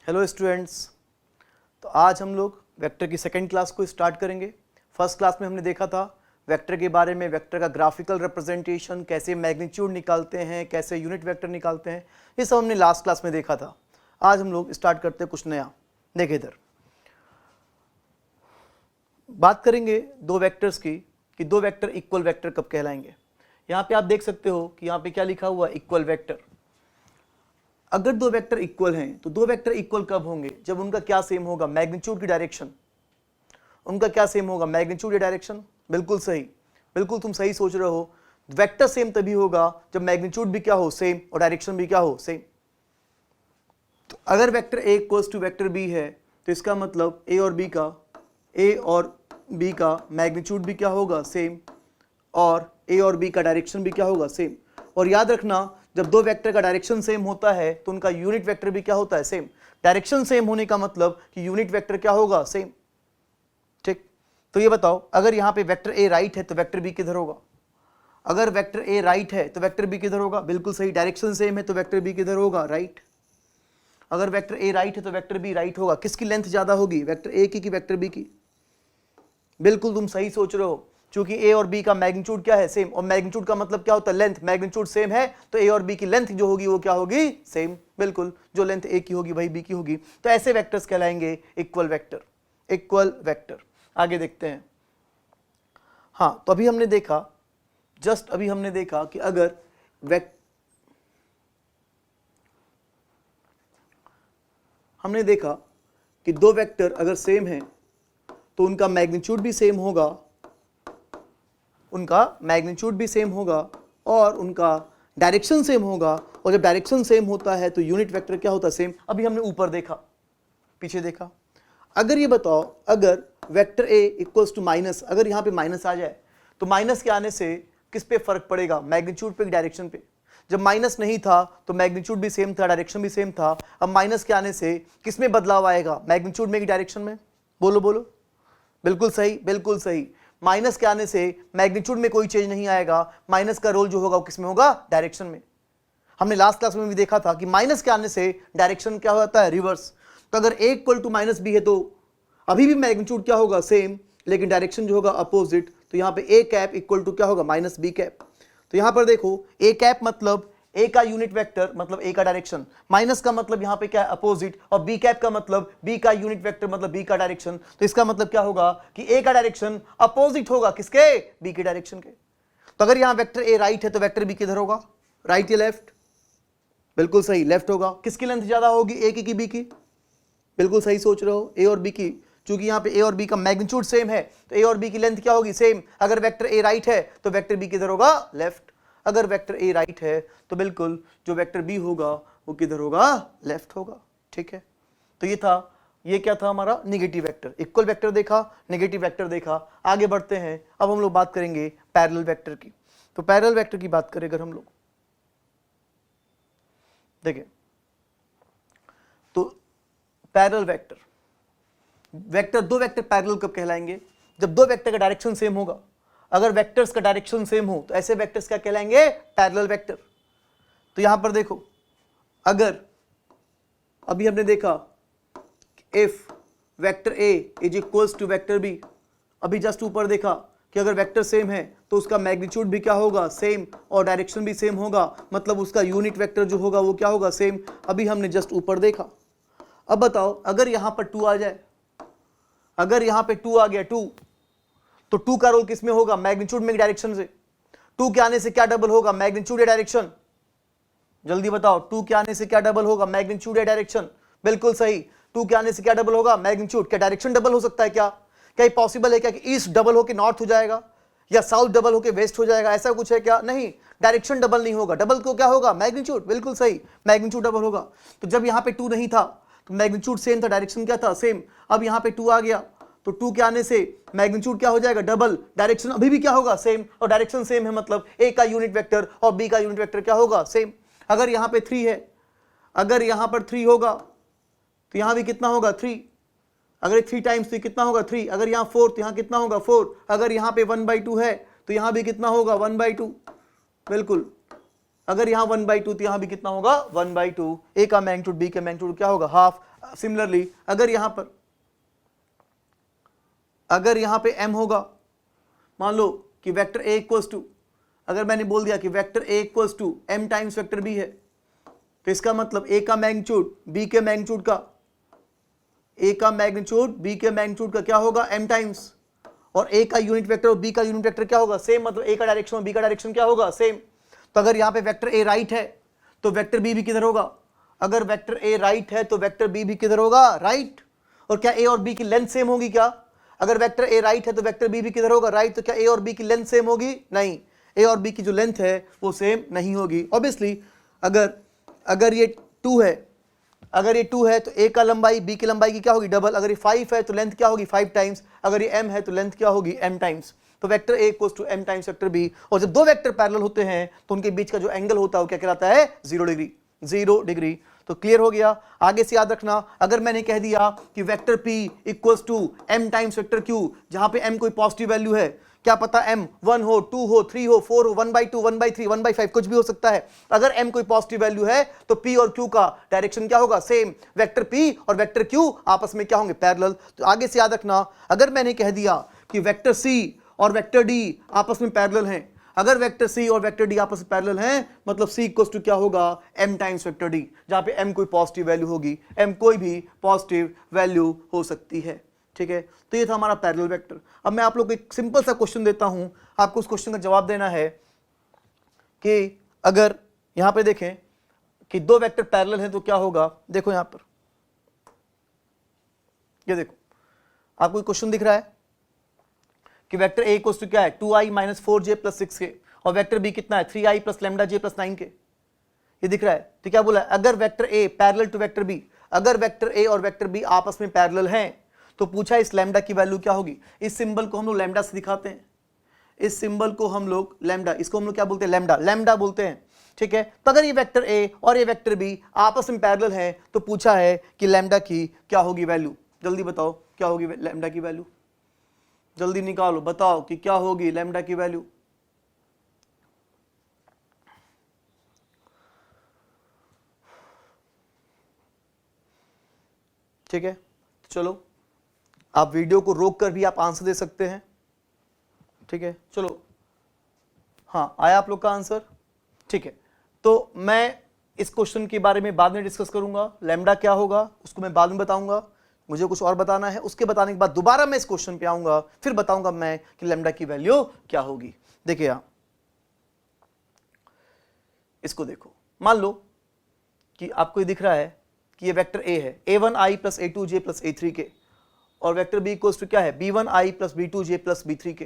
Hello students. तो आज हम लोग वेक्टर की सेकेंड क्लास को स्टार्ट करेंगे। फर्स्ट क्लास में हमने देखा था वेक्टर के बारे में, वेक्टर का ग्राफिकल रिप्रेजेंटेशन, कैसे मैग्नीट्यूड निकालते हैं, कैसे यूनिट वेक्टर निकालते हैं, ये सब हमने लास्ट क्लास में देखा था। आज हम लोग स्टार्ट करते हैं कुछ नया। देखिए इधर बात करेंगे दो वेक्टर्स की कि दो वेक्टर इक्वल वेक्टर कब कहलाएंगे। यहाँ पे आप देख सकते हो कि यहाँ पे क्या लिखा हुआ, इक्वल वेक्टर। अगर दो वेक्टर इक्वल हैं तो दो वेक्टर इक्वल कब होंगे? जब उनका क्या सेम होगा, मैग्नीट्यूड की डायरेक्शन। उनका क्या सेम होगा, मैग्नीट्यूड की डायरेक्शन। बिल्कुल सही, बिल्कुल तुम सही सोच रहे हो। वेक्टर सेम तभी होगा जब मैग्नीट्यूड भी क्या हो, सेम, और डायरेक्शन भी क्या हो, सेम। तो अगर vector A equals to vector B है तो इसका मतलब ए और बी का मैग्नीट्यूड भी क्या होगा, सेम, और ए और बी का डायरेक्शन भी क्या होगा, सेम। और याद रखना, जब दो वेक्टर का डायरेक्शन सेम होता है तो उनका यूनिट वेक्टर भी क्या होता है, सेम। डायरेक्शन सेम होने का मतलब कि यूनिट वेक्टर क्या होगा, सेम। ठीक, तो ये बताओ, अगर यहां पे वेक्टर ए राइट है तो वेक्टर बी किधर होगा? अगर वेक्टर ए राइट है तो वेक्टर बी किधर होगा? बिल्कुल सही, डायरेक्शन सेम है तो वेक्टर बी किधर होगा, राइट। अगर वेक्टर ए राइट है तो वेक्टर बी राइट होगा। किसकी लेंथ ज्यादा होगी, वेक्टर ए की वेक्टर बी की? बिल्कुल तुम सही सोच रहे हो, क्योंकि ए और बी का मैग्नीट्यूड क्या है, सेम। और मैग्नीट्यूड का मतलब क्या होता है, लेंथ। मैग्नीट्यूड सेम है तो ए और बी की लेंथ जो होगी वो क्या होगी, सेम। बिल्कुल, जो लेंथ ए की होगी वही बी की होगी। तो ऐसे वेक्टर्स कहलाएंगे इक्वल वेक्टर। Equal vector. आगे देखते हैं। हाँ, तो अभी हमने देखा, जस्ट अभी हमने देखा कि अगर हमने देखा कि दो वेक्टर अगर सेम है तो उनका मैग्नीट्यूड भी सेम होगा, उनका मैग्नीट्यूड भी सेम होगा और उनका डायरेक्शन सेम होगा। और जब डायरेक्शन सेम होता है तो यूनिट वेक्टर क्या होता है, सेम। अभी हमने ऊपर देखा, पीछे देखा। अगर ये बताओ, अगर vector A equals to minus, अगर यहाँ पे माइनस आ जाए तो माइनस के आने से किस पे फर्क पड़ेगा, मैग्नीट्यूड पे, डायरेक्शन पे? जब माइनस नहीं था तो मैग्नीट्यूड भी सेम था, डायरेक्शन भी सेम था। अब माइनस के आने से किस में बदलाव आएगा, मैग्नीट्यूड में कि डायरेक्शन में? बोलो बोलो। बिल्कुल सही, बिल्कुल सही। माइनस के आने से मैग्नीट्यूड में कोई चेंज नहीं आएगा। माइनस का रोल जो होगा वो किसमें होगा, डायरेक्शन में। हमने लास्ट क्लास में भी देखा था कि माइनस के आने से डायरेक्शन क्या होता है, रिवर्स। तो अगर ए इक्वल टू माइनस बी है तो अभी भी मैग्नीट्यूड क्या होगा, सेम, लेकिन डायरेक्शन जो होगा अपोजिट। तो यहाँ पे ए कैप इक्वल टू क्या होगा, माइनस बी कैप। तो यहाँ पर देखो, ए कैप मतलब ए का यूनिट वेक्टर मतलब ए का डायरेक्शन, माइनस का मतलब यहाँ पे क्या है, अपोजिट, और बी कैप का मतलब बी का यूनिट वेक्टर मतलब बी का डायरेक्शन। तो इसका मतलब क्या होगा कि ए का डायरेक्शन अपोजिट होगा किसके, बी के डायरेक्शन के। तो अगर यहाँ वेक्टर ए राइट है तो वेक्टर बी किधर होगा, राइट या लेफ्ट? बिल्कुल सही, लेफ्ट होगा। किसकी लेंथ ज्यादा होगी, ए की बी की? बिल्कुल सही सोच रहे हो, ए और बी की। चूंकि यहाँ पे ए और बी का मैग्नीट्यूड सेम है तो ए और बी की लेंथ क्या होगी, सेम। अगर वेक्टर ए राइट है तो वेक्टर बी किधर होगा, लेफ्ट। अगर वेक्टर ए राइट है तो बिल्कुल जो वेक्टर बी होगा वो किधर होगा, लेफ्ट होगा। ठीक है, तो ये क्या था हमारा, नेगेटिव वेक्टर। इक्वल वेक्टर देखा, नेगेटिव वेक्टर देखा। आगे बढ़ते हैं, अब हम लोग बात करेंगे पैरेलल वेक्टर की। तो पैरेलल वेक्टर की बात करें अगर हम लोग, देखिए, तो पैरेलल वेक्टर, दो वेक्टर पैरेलल कब कहलाएंगे, जब दो वेक्टर का डायरेक्शन सेम होगा। अगर वेक्टर्स का डायरेक्शन सेम हो तो ऐसे वेक्टर्स क्या कहलाएंगे, पैरेलल वेक्टर। तो यहां पर देखो, अगर अभी हमने देखा if vector A is equals to vector B, अभी जस्ट ऊपर देखा कि अगर वेक्टर सेम है तो उसका मैग्नीट्यूड भी क्या होगा, सेम, और डायरेक्शन भी सेम होगा, मतलब उसका यूनिट वेक्टर जो होगा वो क्या होगा, सेम। अभी हमने जस्ट ऊपर देखा। अब बताओ, अगर यहां पर 2 आ जाए, अगर यहां पे 2 आ गया, 2, तो 2 का रोल किसमें होगा, मैग्नीट्यूड में, डायरेक्शन से? 2 के आने से क्या डबल होगा, मैग्नीट्यूड या डायरेक्शन? जल्दी बताओ, 2 के आने से क्या डबल होगा, मैग्नीट्यूड या डायरेक्शन? बिल्कुल सही, 2 के आने से क्या डबल होगा, मैग्नीट्यूड। क्या डायरेक्शन डबल हो सकता है क्या? क्या पॉसिबल है क्या कि ईस्ट डबल होके नॉर्थ हो जाएगा या साउथ डबल होके वेस्ट हो जाएगा, ऐसा कुछ है क्या? नहीं, डायरेक्शन डबल नहीं होगा। डबल को क्या होगा, मैग्नीट्यूड। बिल्कुल सही, मैग्नीट्यूड डबल होगा। तो जब यहां पे 2 नहीं था तो मैग्नीट्यूड सेम था, डायरेक्शन क्या था, सेम। अब यहां पे 2 आ गया तो 2 के आने से मैग्नीट्यूड क्या हो जाएगा, डबल। डायरेक्शन अभी भी क्या होगा, सेम, और डायरेक्शन सेम है मतलब ए का यूनिट वेक्टर और बी का यूनिट वेक्टर क्या होगा, सेम। अगर यहां पे 3 है, अगर यहां पर 3 होगा तो यहां भी कितना होगा, 3। अगर 3 टाइम्स तो कितना होगा, 3। अगर यहां 4 तो यहां कितना होगा, 4। अगर यहां पे 1/2 है तो यहां भी कितना होगा, 1/2। बिल्कुल, अगर यहां 1/2 तो यहां भी कितना होगा, 1/2। ए का मैग्नीट्यूड बी का मैग्नीट्यूड क्या होगा, हाफ। सिमिलरली अगर यहां पे m होगा, मान लो कि वेक्टर a इक्वल्स टू, अगर मैंने बोल दिया कि vector a equals to m times vector b है, तो इसका मतलब a का मैग्नीट्यूड b के मैग्नीट्यूड का, a का मैग्नीट्यूड b के मैग्नीट्यूड का क्या होगा, m टाइम्स, और a का यूनिट वेक्टर और b का यूनिट वेक्टर क्या होगा, सेम, मतलब a का डायरेक्शन और b का डायरेक्शन क्या होगा, सेम। तो अगर यहाँ पे वेक्टर a राइट है तो वेक्टर b भी किधर होगा, अगर वेक्टर a राइट है तो वेक्टर b भी किधर होगा, राइट। और क्या a और b की लेंथ सेम होगी क्या, अगर वेक्टर a राइट है तो वेक्टर b भी किधर होगा, राइट। तो क्या a और b की लेंथ सेम होगी, नहीं, a और b की जो लेंथ है वो सेम नहीं होगी। ऑब्वियसली अगर ये 2 है, अगर ये 2 है तो a का लंबाई b की लंबाई की क्या होगी, डबल। अगर ये 5 है तो लेंथ क्या होगी, 5 टाइम्स। अगर ये m है तो लेंथ क्या होगी, m टाइम्स। तो vector a equals to m times vector b। और जब दो वेक्टर पैरेलल होते हैं तो उनके बीच का जो एंगल होता है वो क्या कहलाता है, 0 डिग्री, 0 डिग्री। तो क्लियर हो गया। आगे से याद रखना, अगर मैंने कह दिया कि vector p equals to m times vector q, जहां पे m कोई पॉजिटिव वैल्यू है, क्या पता m 1 हो, 2 हो, 3 हो, 4 हो, 1/2, 1/3, 1/5 कुछ भी हो सकता है। अगर m कोई पॉजिटिव वैल्यू है तो p और q का डायरेक्शन क्या होगा, सेम। वेक्टर p और वेक्टर q आपस में क्या होंगे, पैरेलल। तो आगे से याद रखना, अगर मैंने कह दिया कि वेक्टर c और वेक्टर d आपस में पैरेलल हैं, अगर वेक्टर c और वेक्टर d आपस में पैरेलल हैं, मतलब c इक्वल्स टू क्या होगा, m टाइम्स वेक्टर d, जहां पे m कोई पॉजिटिव वैल्यू होगी, m कोई भी पॉजिटिव वैल्यू हो सकती है। ठीक है, तो ये था हमारा पैरेलल वेक्टर। अब मैं आप लोग को एक सिंपल सा क्वेश्चन देता हूं, आपको उस क्वेश्चन का जवाब देना है कि अगर यहां पे देखें कि दो वेक्टर पैरेलल हैं तो क्या होगा। देखो यहां पर, ये देखो आपको क्वेश्चन दिख रहा है कि वेक्टर a इक्वल्स टू क्या है, 2i minus 4j plus 6k, और वेक्टर b कितना है, 3i plus lambda j plus 9k, ये दिख रहा है। तो क्या बोला है, अगर vector a parallel to vector b, अगर वेक्टर a और वेक्टर b आपस में पैरेलल हैं तो पूछा इस लैम्डा की वैल्यू क्या होगी। इस सिंबल को हम लोग लैम्डा से दिखाते हैं, इस सिंबल को हम लोग लैम्डा, इसको हम लोग क्या बोलते हैं, लैम्डा, लैम्डा बोलते हैं। ठीक है, तो अगर ये वेक्टर a और ये वेक्टर b आपस में पैरेलल है तो पूछा है कि लैम्डा की क्या होगी वैल्यू। जल्दी बताओ क्या होगी लैम्डा की वैल्यू, जल्दी निकालो, बताओ कि क्या होगी लैम्डा की वैल्यू। ठीक है, चलो आप वीडियो को रोक कर भी आप आंसर दे सकते हैं। ठीक है, चलो, हाँ आया आप लोग का आंसर। ठीक है, तो मैं इस क्वेश्चन के बारे में बाद में डिस्कस करूंगा, लैम्डा क्या होगा उसको मैं बाद में बताऊंगा, मुझे कुछ और बताना है, उसके बताने के बाद दोबारा मैं इस क्वेश्चन पे आऊंगा, फिर बताऊंगा मैं कि लैम्डा की वैल्यू क्या होगी। देखिए यहां इसको देखो, मान लो कि आपको ये दिख रहा है कि ये वेक्टर a है, a1i plus a2j plus a3k, और वेक्टर b इक्वल्स टू क्या है, b1i plus b2j plus b3k,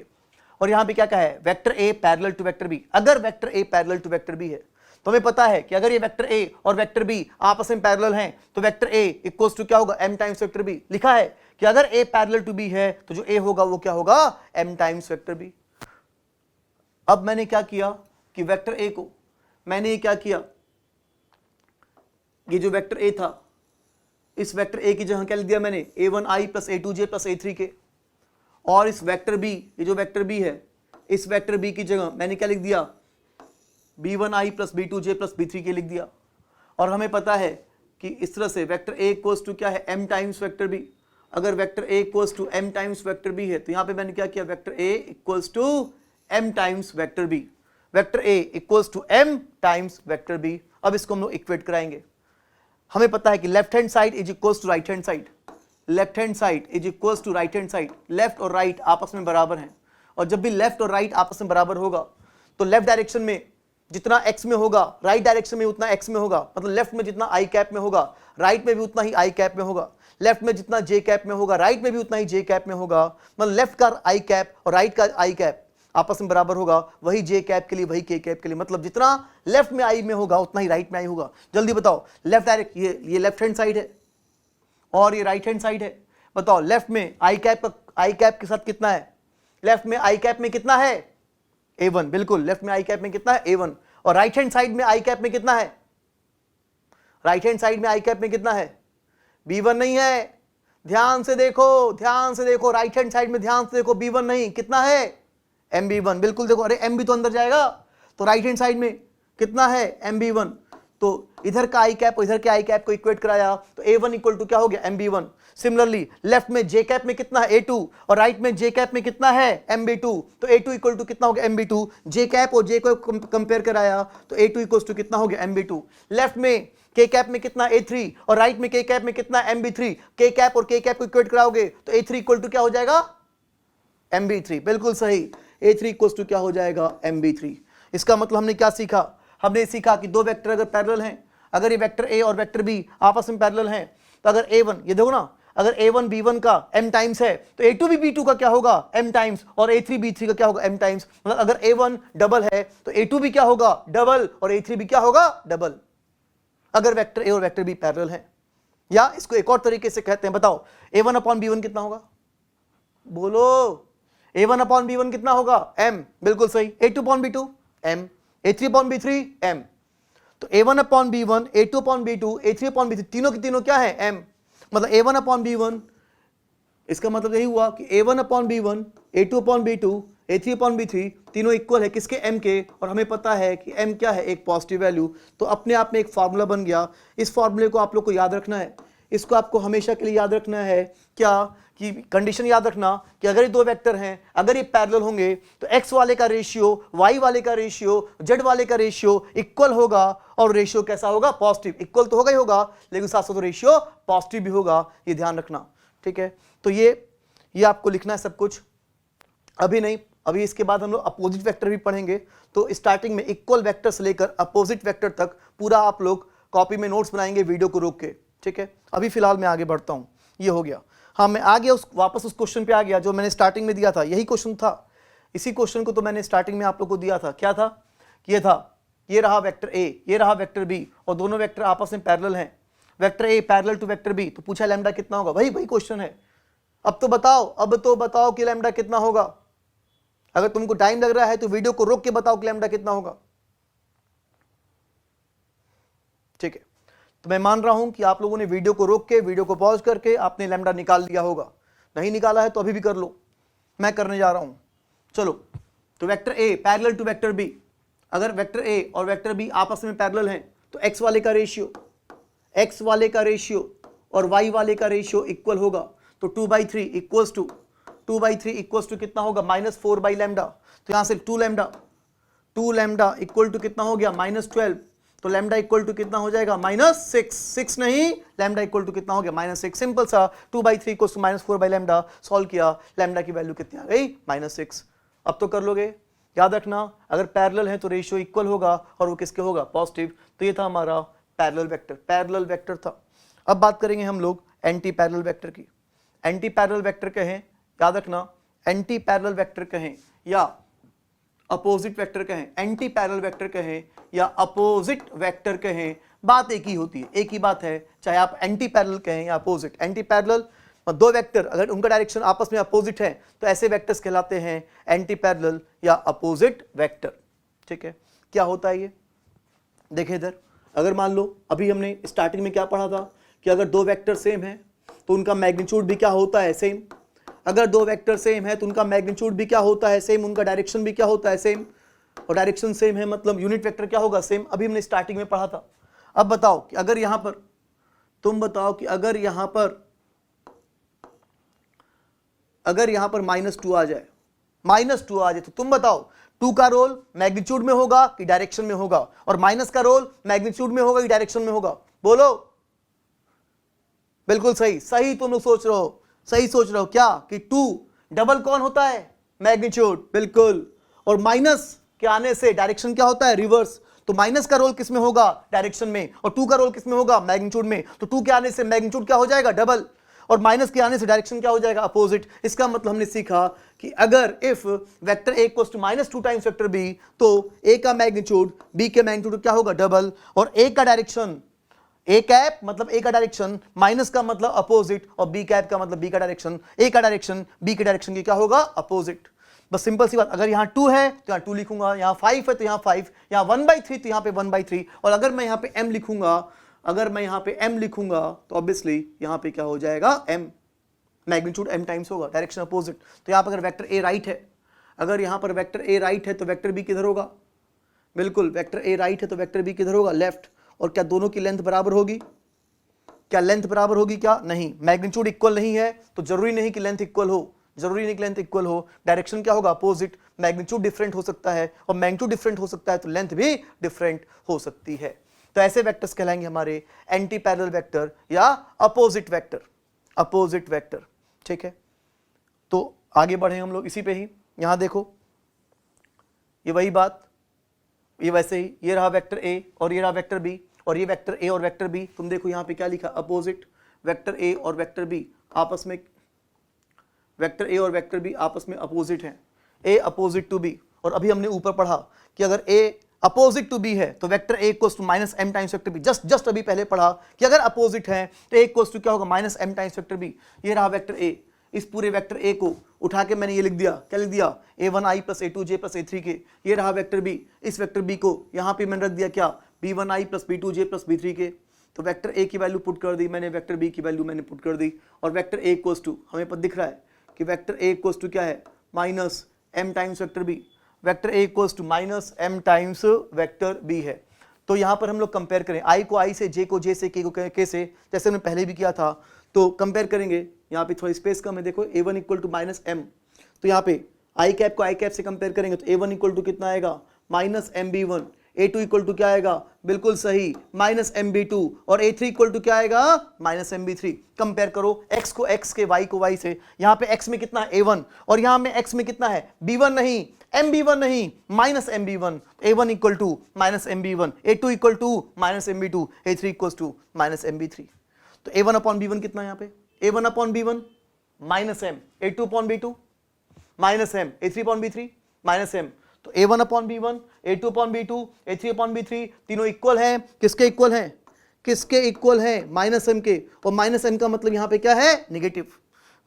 और यहां पे क्या कहा है, vector a parallel to vector b। अगर vector a parallel to vector b है तो हमें पता है कि अगर ये वेक्टर a और वेक्टर b आपस में पैरेलल हैं तो वेक्टर a इक्वल्स टू क्या होगा, m टाइम्स वेक्टर b। लिखा है कि अगर a पैरेलल टू b है तो जो a होगा वो क्या होगा, m टाइम्स वेक्टर b। अब मैंने क्या किया कि वेक्टर a को मैंने क्या किया, ये जो वेक्टर a था, इस वेक्टर a की जगह क्या लिख दिया मैंने, a1i plus a2j plus a3k, और इस वेक्टर b, ये जो वेक्टर b है, इस वेक्टर b की जगह मैंने क्या लिख दिया, b1i plus b2j plus b3k लिख दिया। और हमें पता है कि इस तरह से वेक्टर a इक्वल्स टू क्या है, m टाइम्स वेक्टर b। अगर vector a equals to m times vector b है तो यहां पे मैंने क्या किया, vector a equals to m times vector b, vector a equals to m times vector b। अब इसको हम लोग इक्वेट कराएंगे। हमें पता है कि left hand side is equals to right hand side, left hand side is equals to right hand side. Left और राइट आपस में बराबर हैं, और जब भी लेफ्ट और राइट आपस में बराबर होगा तो लेफ्ट डायरेक्शन में जितना x में होगा, राइट डायरेक्शन में उतना x में होगा। मतलब लेफ्ट में जितना i कैप में होगा, राइट में भी उतना ही i कैप में होगा। लेफ्ट में जितना j कैप में होगा, राइट में भी उतना ही j कैप में होगा। मतलब लेफ्ट का i कैप और राइट का i कैप आपस में बराबर होगा, वही j कैप के लिए वही k कैप के लिए। मतलब जितना लेफ्ट में i में होगा उतना ही राइट में i होगा। जल्दी बताओ, लेफ्ट डायरेक्ट, ये लेफ्ट हैंड साइड है और ये राइट हैंड साइड है। बताओ लेफ्ट में i कैप के साथ कितना है, लेफ्ट में i कैप में कितना है, a1। बिल्कुल, लेफ्ट में i कैप में कितना है, a1। और राइट हैंड साइड में i कैप में कितना है, राइट हैंड साइड में i कैप में कितना है, b1 नहीं है। ध्यान से देखो, ध्यान से देखो, राइट हैंड साइड में ध्यान से देखो, b1 नहीं, कितना है, mb1। बिल्कुल देखो, अरे m भी तो अंदर जाएगा, तो राइट हैंड साइड में कितना है, mb1। तो इधर का आई कैप और इधर के आई कैप को इक्वेट कराया तो A1 इक्वल टू क्या हो गया MB1। सिमिलरली लेफ्ट में जे कैप में कितना है A2 और राइट में जे कैप में कितना है MB2, तो A2 इक्वल टू कितना हो गया MB2। जे कैप और जे को कंपेयर कराया तो A2 इक्वल टू कितना हो गया MB2। लेफ्ट में के कैप में कितना A3 और राइट में के कैप में कितना MB3, के कैप और के कैप को इक्वेट कराओगे तो A3 इक्वल टू क्या हो जाएगा MB3। बिल्कुल सही, A3 इक्वल टू क्या हो जाएगा MB3। इसका मतलब हमने क्या सीखा, हमने सीखा कि दो वेक्टर अगर पैरेलल हैं, अगर ये वेक्टर A और वेक्टर B आपस में पैरेलल हैं, तो अगर A1, ये देखो ना, अगर A1 B1 का m टाइम्स है तो A2 भी B2 का क्या होगा m टाइम्स और A3 B3 का क्या होगा m टाइम्स। मतलब अगर A1 डबल है तो A2 भी क्या होगा डबल और A3 भी क्या होगा डबल, अगर वेक्टर A और वेक्टर B पैरेलल हैं। या इसको एक और तरीके से कहते हैं, बताओ A1 अपॉन B1 कितना होगा, बोलो A1 अपॉन B1 कितना होगा m, बिल्कुल सही। A2 upon B2 m, A3 upon B3 m, तो A1 upon B1, A2 upon B2, A3 upon B3, तीनों की तीनों क्या है m। मतलब A1 अपॉन B1, इसका मतलब यही हुआ कि A1 upon B1, A2 upon B2, A3 upon B3 तीनों इक्वल है किसके m के, और हमें पता है कि m क्या है एक पॉजिटिव वैल्यू। तो अपने आप में एक फार्मूला बन गया। इस फार्मूले को आप लोग को याद रखना है, इसको आपको हमेशा के लिए याद रखना है क्या, कि कंडीशन याद रखना कि अगर ये दो वेक्टर हैं, अगर ये पैरेलल होंगे तो x वाले का रेशियो y वाले का रेशियो z वाले का रेशियो इक्वल होगा, और रेशियो कैसा होगा पॉजिटिव। इक्वल तो होगा ही होगा लेकिन साथ साथ रेशियो पॉजिटिव भी होगा, ये ध्यान रखना, ठीक है। तो ये आपको लिखना है सब कुछ, अभी नहीं, अभी इसके बाद हम लोग अपोजिट वेक्टर भी पढ़ेंगे। तो स्टार्टिंग में इक्वल वेक्टर से लेकर अपोजिट वेक्टर तक पूरा आप लोग कॉपी में नोट्स बनाएंगे वीडियो को रोक के, ठीक है। अभी फिलहाल मैं आगे बढ़ता हूं, ये हो गया। हाँ, मैं आ गया वापस उस क्वेश्चन पे आ गया जो मैंने स्टार्टिंग में दिया था, यही क्वेश्चन था। इसी क्वेश्चन को तो मैंने स्टार्टिंग में आप लोग को दिया था। क्या था, ये था, ये रहा वेक्टर A, ये रहा वेक्टर B, और दोनों वेक्टर आपस में पैरेलल हैं। Vector A parallel to vector B, तो पूछा लैम्डा कितना होगा, वही क्वेश्चन है। अब तो बताओ कि लैम्डा कितना होगा। अगर तुमको टाइम लग रहा है तो वीडियो को रोक के बताओ कि लैम्डा कितना होगा, ठीक है। तो मैं मान रहा हूं कि आप लोगों ने वीडियो को रोक के, वीडियो को पॉज करके आपने लैम्डा निकाल लिया होगा। नहीं निकाला है तो अभी भी कर लो, मैं करने जा रहा हूं। चलो, तो vector A parallel to vector B, अगर वेक्टर A और वेक्टर B आपस में पैरेलल हैं तो x वाले का रेशियो और y वाले का रेशियो इक्वल होगा। तो 2/3 इक्वल्स टू कितना होगा -4 लैम्डा। तो यहां से 2 लैम्डा इक्वल टू कितना हो गया -12, तो लैम्डा इक्वल टू कितना हो जाएगा -6 नहीं, लैम्डा इक्वल टू कितना हो गया -6। सिंपल सा, 2/3 इक्वल्स टू -4 लैम्डा, सॉल्व किया, लैम्डा की वैल्यू कितनी आ गई -6। अब तो कर लोगे, याद रखना अगर पैरेलल है तो रेशियो इक्वल होगा और वो किसके होगा पॉजिटिव। तो ये था हमारा पैरेलल वेक्टर था। अब बात करेंगे हम लोग एंटी पैरेलल वेक्टर की। एंटी पैरेलल वेक्टर कहें, याद रखना, एंटी पैरेलल वेक्टर कहें या अपोजिट वेक्टर कहें, एंटी पैरेलल वेक्टर कहें या अपोजिट वेक्टर कहें, बात एक ही होती है, एक ही बात है, चाहे आप एंटी पैरेलल कहें या अपोजिट। एंटी पैरेलल, दो वेक्टर अगर उनका डायरेक्शन आपस में अपोजिट है तो ऐसे वेक्टर्स कहलाते हैं एंटी पैरेलल या अपोजिट वेक्टर, ठीक है। क्या होता है ये, देखें इधर, अगर मान लो अभी हमने स्टार्टिंग में क्या पढ़ा था कि अगर दो वेक्टर सेम है तो उनका मैग्नीट्यूड भी क्या होता है सेम। अगर दो वेक्टर सेम है तो उनका मैग्नीट्यूड भी क्या होता है सेम, उनका डायरेक्शन भी क्या होता है सेम, और डायरेक्शन सेम है मतलब यूनिट वेक्टर क्या होगा सेम। अभी हमने स्टार्टिंग में पढ़ा था। अब बताओ कि अगर यहां पर, तुम बताओ कि अगर यहां पर -2 आ जाए, तो तुम बताओ 2 का रोल मैग्नीट्यूड में होगा कि डायरेक्शन में होगा, और माइनस का रोल मैग्नीट्यूड में होगा कि डायरेक्शन में होगा, बोलो। बिल्कुल सही तुम लोग सोच रहे हो, सही सोच रहे हो क्या कि 2 डबल कौन होता है मैग्नीट्यूड, बिल्कुल, और माइनस के आने से डायरेक्शन क्या होता है रिवर्स। तो माइनस का रोल किस में होगा डायरेक्शन में, और 2 का रोल किस में होगा मैग्नीट्यूड में। तो 2 के आने से मैग्नीट्यूड क्या हो जाएगा डबल, और माइनस के आने से डायरेक्शन क्या हो जाएगा अपोजिट। इसका मतलब हमने सीखा कि अगर if vector A equals to -2 times vector B, तो A का मैग्नीट्यूड B के मैग्नीट्यूड क्या होगा डबल, और A का डायरेक्शन A कैप मतलब A का डायरेक्शन, माइनस का मतलब अपोजिट, और B कैप का मतलब B का डायरेक्शन, A का डायरेक्शन B के डायरेक्शन की क्या होगा अपोजिट। बस सिंपल सी बात। अगर यहाँ 2 है तो यहाँ 2 लिखूंगा, यहाँ 5 है तो यहाँ 5, यहाँ 1/3 तो यहाँ पे 1/3, और अगर मैं यहाँ पे m लिखूंगा, तो ऑब्वियसली यहाँ पे क्या हो जाएगा m, मैग्नीट्यूड m टाइम्स होगा, डायरेक्शन अपोजिट। तो यहाँ पर अगर वेक्टर A राइट है, अगर यहाँ पर वेक्टर A राइट है तो वेक्टर B किधर होगा, बिल्कुल वेक्टर A राइट है तो वेक्टर B किधर होगा लेफ्ट, और क्या दोनों की लेंथ बराबर होगी? क्या लेंथ बराबर होगी? क्या नहीं। मैग्नीट्यूड इक्वल नहीं है तो जरूरी नहीं कि लेंथ इक्वल हो, जरूरी नहीं कि लेंथ इक्वल हो। डायरेक्शन क्या होगा? अपोजिट। मैग्नीट्यूड डिफरेंट हो सकता है और मैग्नीट्यूड डिफरेंट हो सकता है तो लेंथ भी डिफरेंट हो सकती है। तो ऐसे वेक्टर्स कहलाएंगे हमारे एंटी पैरेलल वेक्टर या अपोजिट वेक्टर, अपोजिट वेक्टर। ठीक है, तो आगे बढ़े हम लोग इसी पे ही। यहां देखो ये वही बात, ये वैसे ही, ये रहा वेक्टर ए और ये रहा वेक्टर बी, और ये वेक्टर ए और वेक्टर बी, तुम देखो यहां पे क्या लिखा? अपोजिट। वेक्टर ए और वेक्टर बी आपस में, वेक्टर ए और वेक्टर बी आपस में अपोजिट हैं, ए अपोजिट टू बी। और अभी हमने ऊपर पढ़ा कि अगर ए अपोजिट टू बी है तो vector A equals to minus M times vector B. Just अभी पहले पढ़ा कि अगर अपोजिट है तो ए इक्वल्स टू क्या होगा? Minus M times vector B. ये रहा वेक्टर ए, इस पूरे वेक्टर ए को उठा के मैंने ये लिख दिया, क्या लिख दिया? a1i plus a2j plus a3k। ये रहा वेक्टर बी, इस वेक्टर बी को यहाँ पे मैंने रख दिया क्या? b1i plus b2j plus b3k। तो वेक्टर ए की वैल्यू पुट कर दी मैंने, वेक्टर बी की वैल्यू मैंने पुट कर दी, और वेक्टर ए इक्वल्स टू हमें पता दिख रहा है कि वेक्टर ए इक्वल्स टू क्या है? Minus M times vector B. Vector A equals to minus M times vector B है। तो यहाँ पर हम लोग कंपेयर करें आई को आई से, जे को जे से, के को के से, जैसे हमने पहले भी किया था। तो कंपेयर करेंगे, यहाँ पे थोड़ी स्पेस कम है, देखो a1 equal to minus M. तो यहाँ पे आई कैप को आई कैप से कंपेयर करेंगे तो a1 इक्वल टू कितना आएगा? Minus M B one. a2 equal to क्या आएगा? बिल्कुल सही, माइनस एम बी टू। और a3 इक्वल टू क्या आएगा? Minus M B three. Compare करो x को x के, y को y से। यहाँ पे x में कितना है? a1, और यहाँ में x में कितना है? b1 नहीं, MB1 नहीं, minus MB1। a1 equal to minus MB1, a2 equal to minus MB2, a3 equal to minus MB3। तो a1 अपॉन b1 कितना है यहाँ पे? a1 upon b1 minus m, a2 upon b2 minus m, a3 upon b3 minus m। तो a1 upon b1, a2 upon b2, a3 upon b3 तीनों equal हैं। किसके equal हैं? किसके इक्वल हैं? माइनस m के। और माइनस m का मतलब यहाँ पे क्या है? निगेटिव।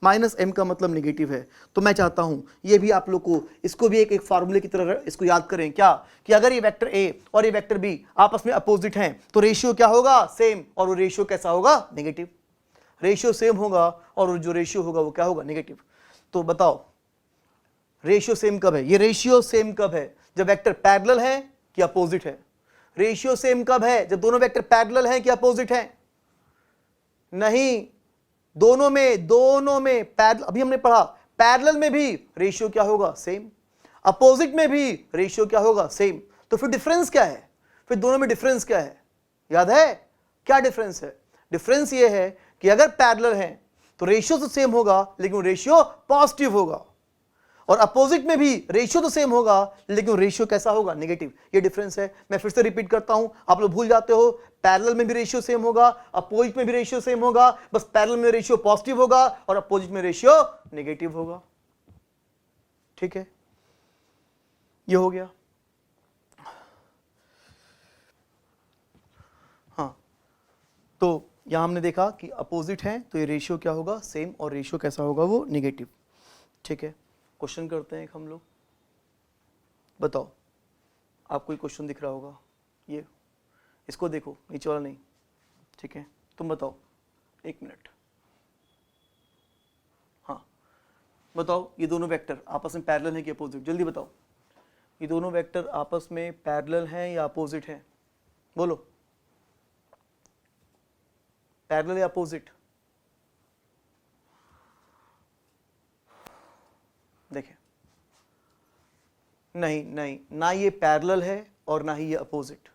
माइनस m का मतलब निगेटिव है। तो मैं चाहता हूं ये भी आप लोग को, इसको भी एक फार्मूले की तरह इसको याद करें। क्या? कि अगर ये वेक्टर a और ये वेक्टर b आपस में अपोजिट हैं तो रेशियो क्या होगा? सेम। और वो रेशियो कैसा होगा? नेगेटिव। रेशियो सेम होगा और जो रेशियो होगा वो क्या होगा? नेगेटिव। तो बताओ रेशियो सेम कब है? ये रेशियो सेम कब है? जब वेक्टर पैरेलल है कि अपोजिट है? रेशियो सेम कब है? जब दोनों वेक्टर पैरेलल हैं कि अपोजिट हैं? नहीं, दोनों में पैरेलल। अभी हमने पढ़ा पैरेलल में भी रेशियो क्या होगा? सेम। अपोजिट में भी रेशियो क्या होगा? सेम। तो फिर डिफरेंस क्या है? फिर दोनों में डिफरेंस क्या है? याद है क्या डिफरेंस है? डिफरेंस ये है कि अगर पैरेलल है तो रेशियो तो सेम होगा लेकिन रेशियो पॉजिटिव होगा, और अपोजिट में भी रेशियो तो सेम होगा लेकिन रेशियो कैसा होगा? नेगेटिव। ये डिफरेंस है। मैं फिर से रिपीट करता हूं, आप लोग भूल जाते हो। पैरेलल में भी रेशियो सेम होगा, अपोजिट में भी रेशियो सेम होगा, बस पैरेलल में रेशियो पॉजिटिव होगा और अपोजिट में रेशियो नेगेटिव होगा। ठीक है, ये हो गया। हाँ, तो यहां हमने देखा कि अपोजिट है तो ये रेशियो क्या होगा? सेम, और रेशियो कैसा होगा? वो नेगेटिव। ठीक है, क्वेश्चन करते हैं हम लोग। बताओ, आपको कोई क्वेश्चन दिख रहा होगा? ये इसको देखो, नीचे वाला नहीं। ठीक है, तुम बताओ, एक मिनट। हाँ बताओ, ये दोनों वेक्टर आपस में पैरेलल हैं कि अपोजिट? जल्दी बताओ, ये दोनों वेक्टर आपस में पैरेलल हैं या अपोजिट हैं? बोलो, पैरेलल या अपोजिट? देखें, नहीं नहीं, ना ये पैरेलल है और ना ही ये अपोजिट।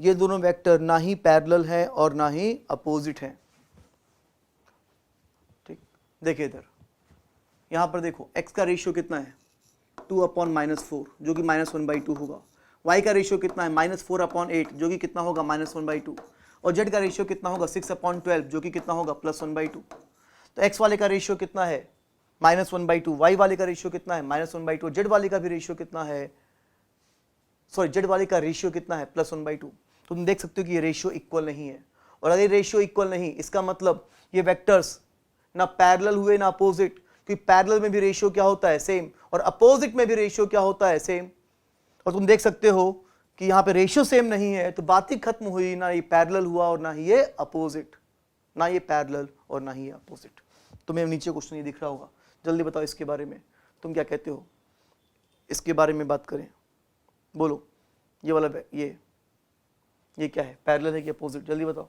ये दोनों वेक्टर ना ही पैरेलल है और ना ही अपोजिट है। ठीक, देखिए इधर, यहां पर देखो x का रेशियो कितना है? 2/-4 जो कि -1/2 होगा। y का रेशियो कितना है? -4/8 जो कि कितना होगा? -1/2। और z का रेशियो कितना होगा? 6/12 जो कि कितना होगा? +1/2। तो x वाले का रेशियो कितना है? -1/2। y वाले का रेशियो कितना है? -1/2। z वाले का भी रेशियो कितना है? सॉरी, z वाले का रेशियो कितना है? +1/2। तुम देख सकते हो कि ये रेशियो इक्वल नहीं है। और अगर रेशियो इक्वल नहीं, इसका मतलब ये वेक्टर्स ना पैरेलल हुए ना अपोजिट, क्योंकि पैरेलल में भी रेशियो क्या होता है? सेम, और अपोजिट में भी रेशियो क्या होता है? सेम। और तुम देख सकते हो कि यहाँ पे रेशियो सेम नहीं है तो बात ही खत्म हुई, ना ये पैरेलल हुआ और ना ही ये अपोजिट, ना ये पैरेलल और ना ही ये अपोजिट। तुम्हें नीचे क्वेश्चन ये दिख रहा होगा, जल्दी बताओ इसके बारे में, तुम क्या कहते हो? इसके बारे में बात करें, बोलो। ये वाला, ये ये क्या है, पैरेलल है कि अपोजिट, जल्दी बताओ।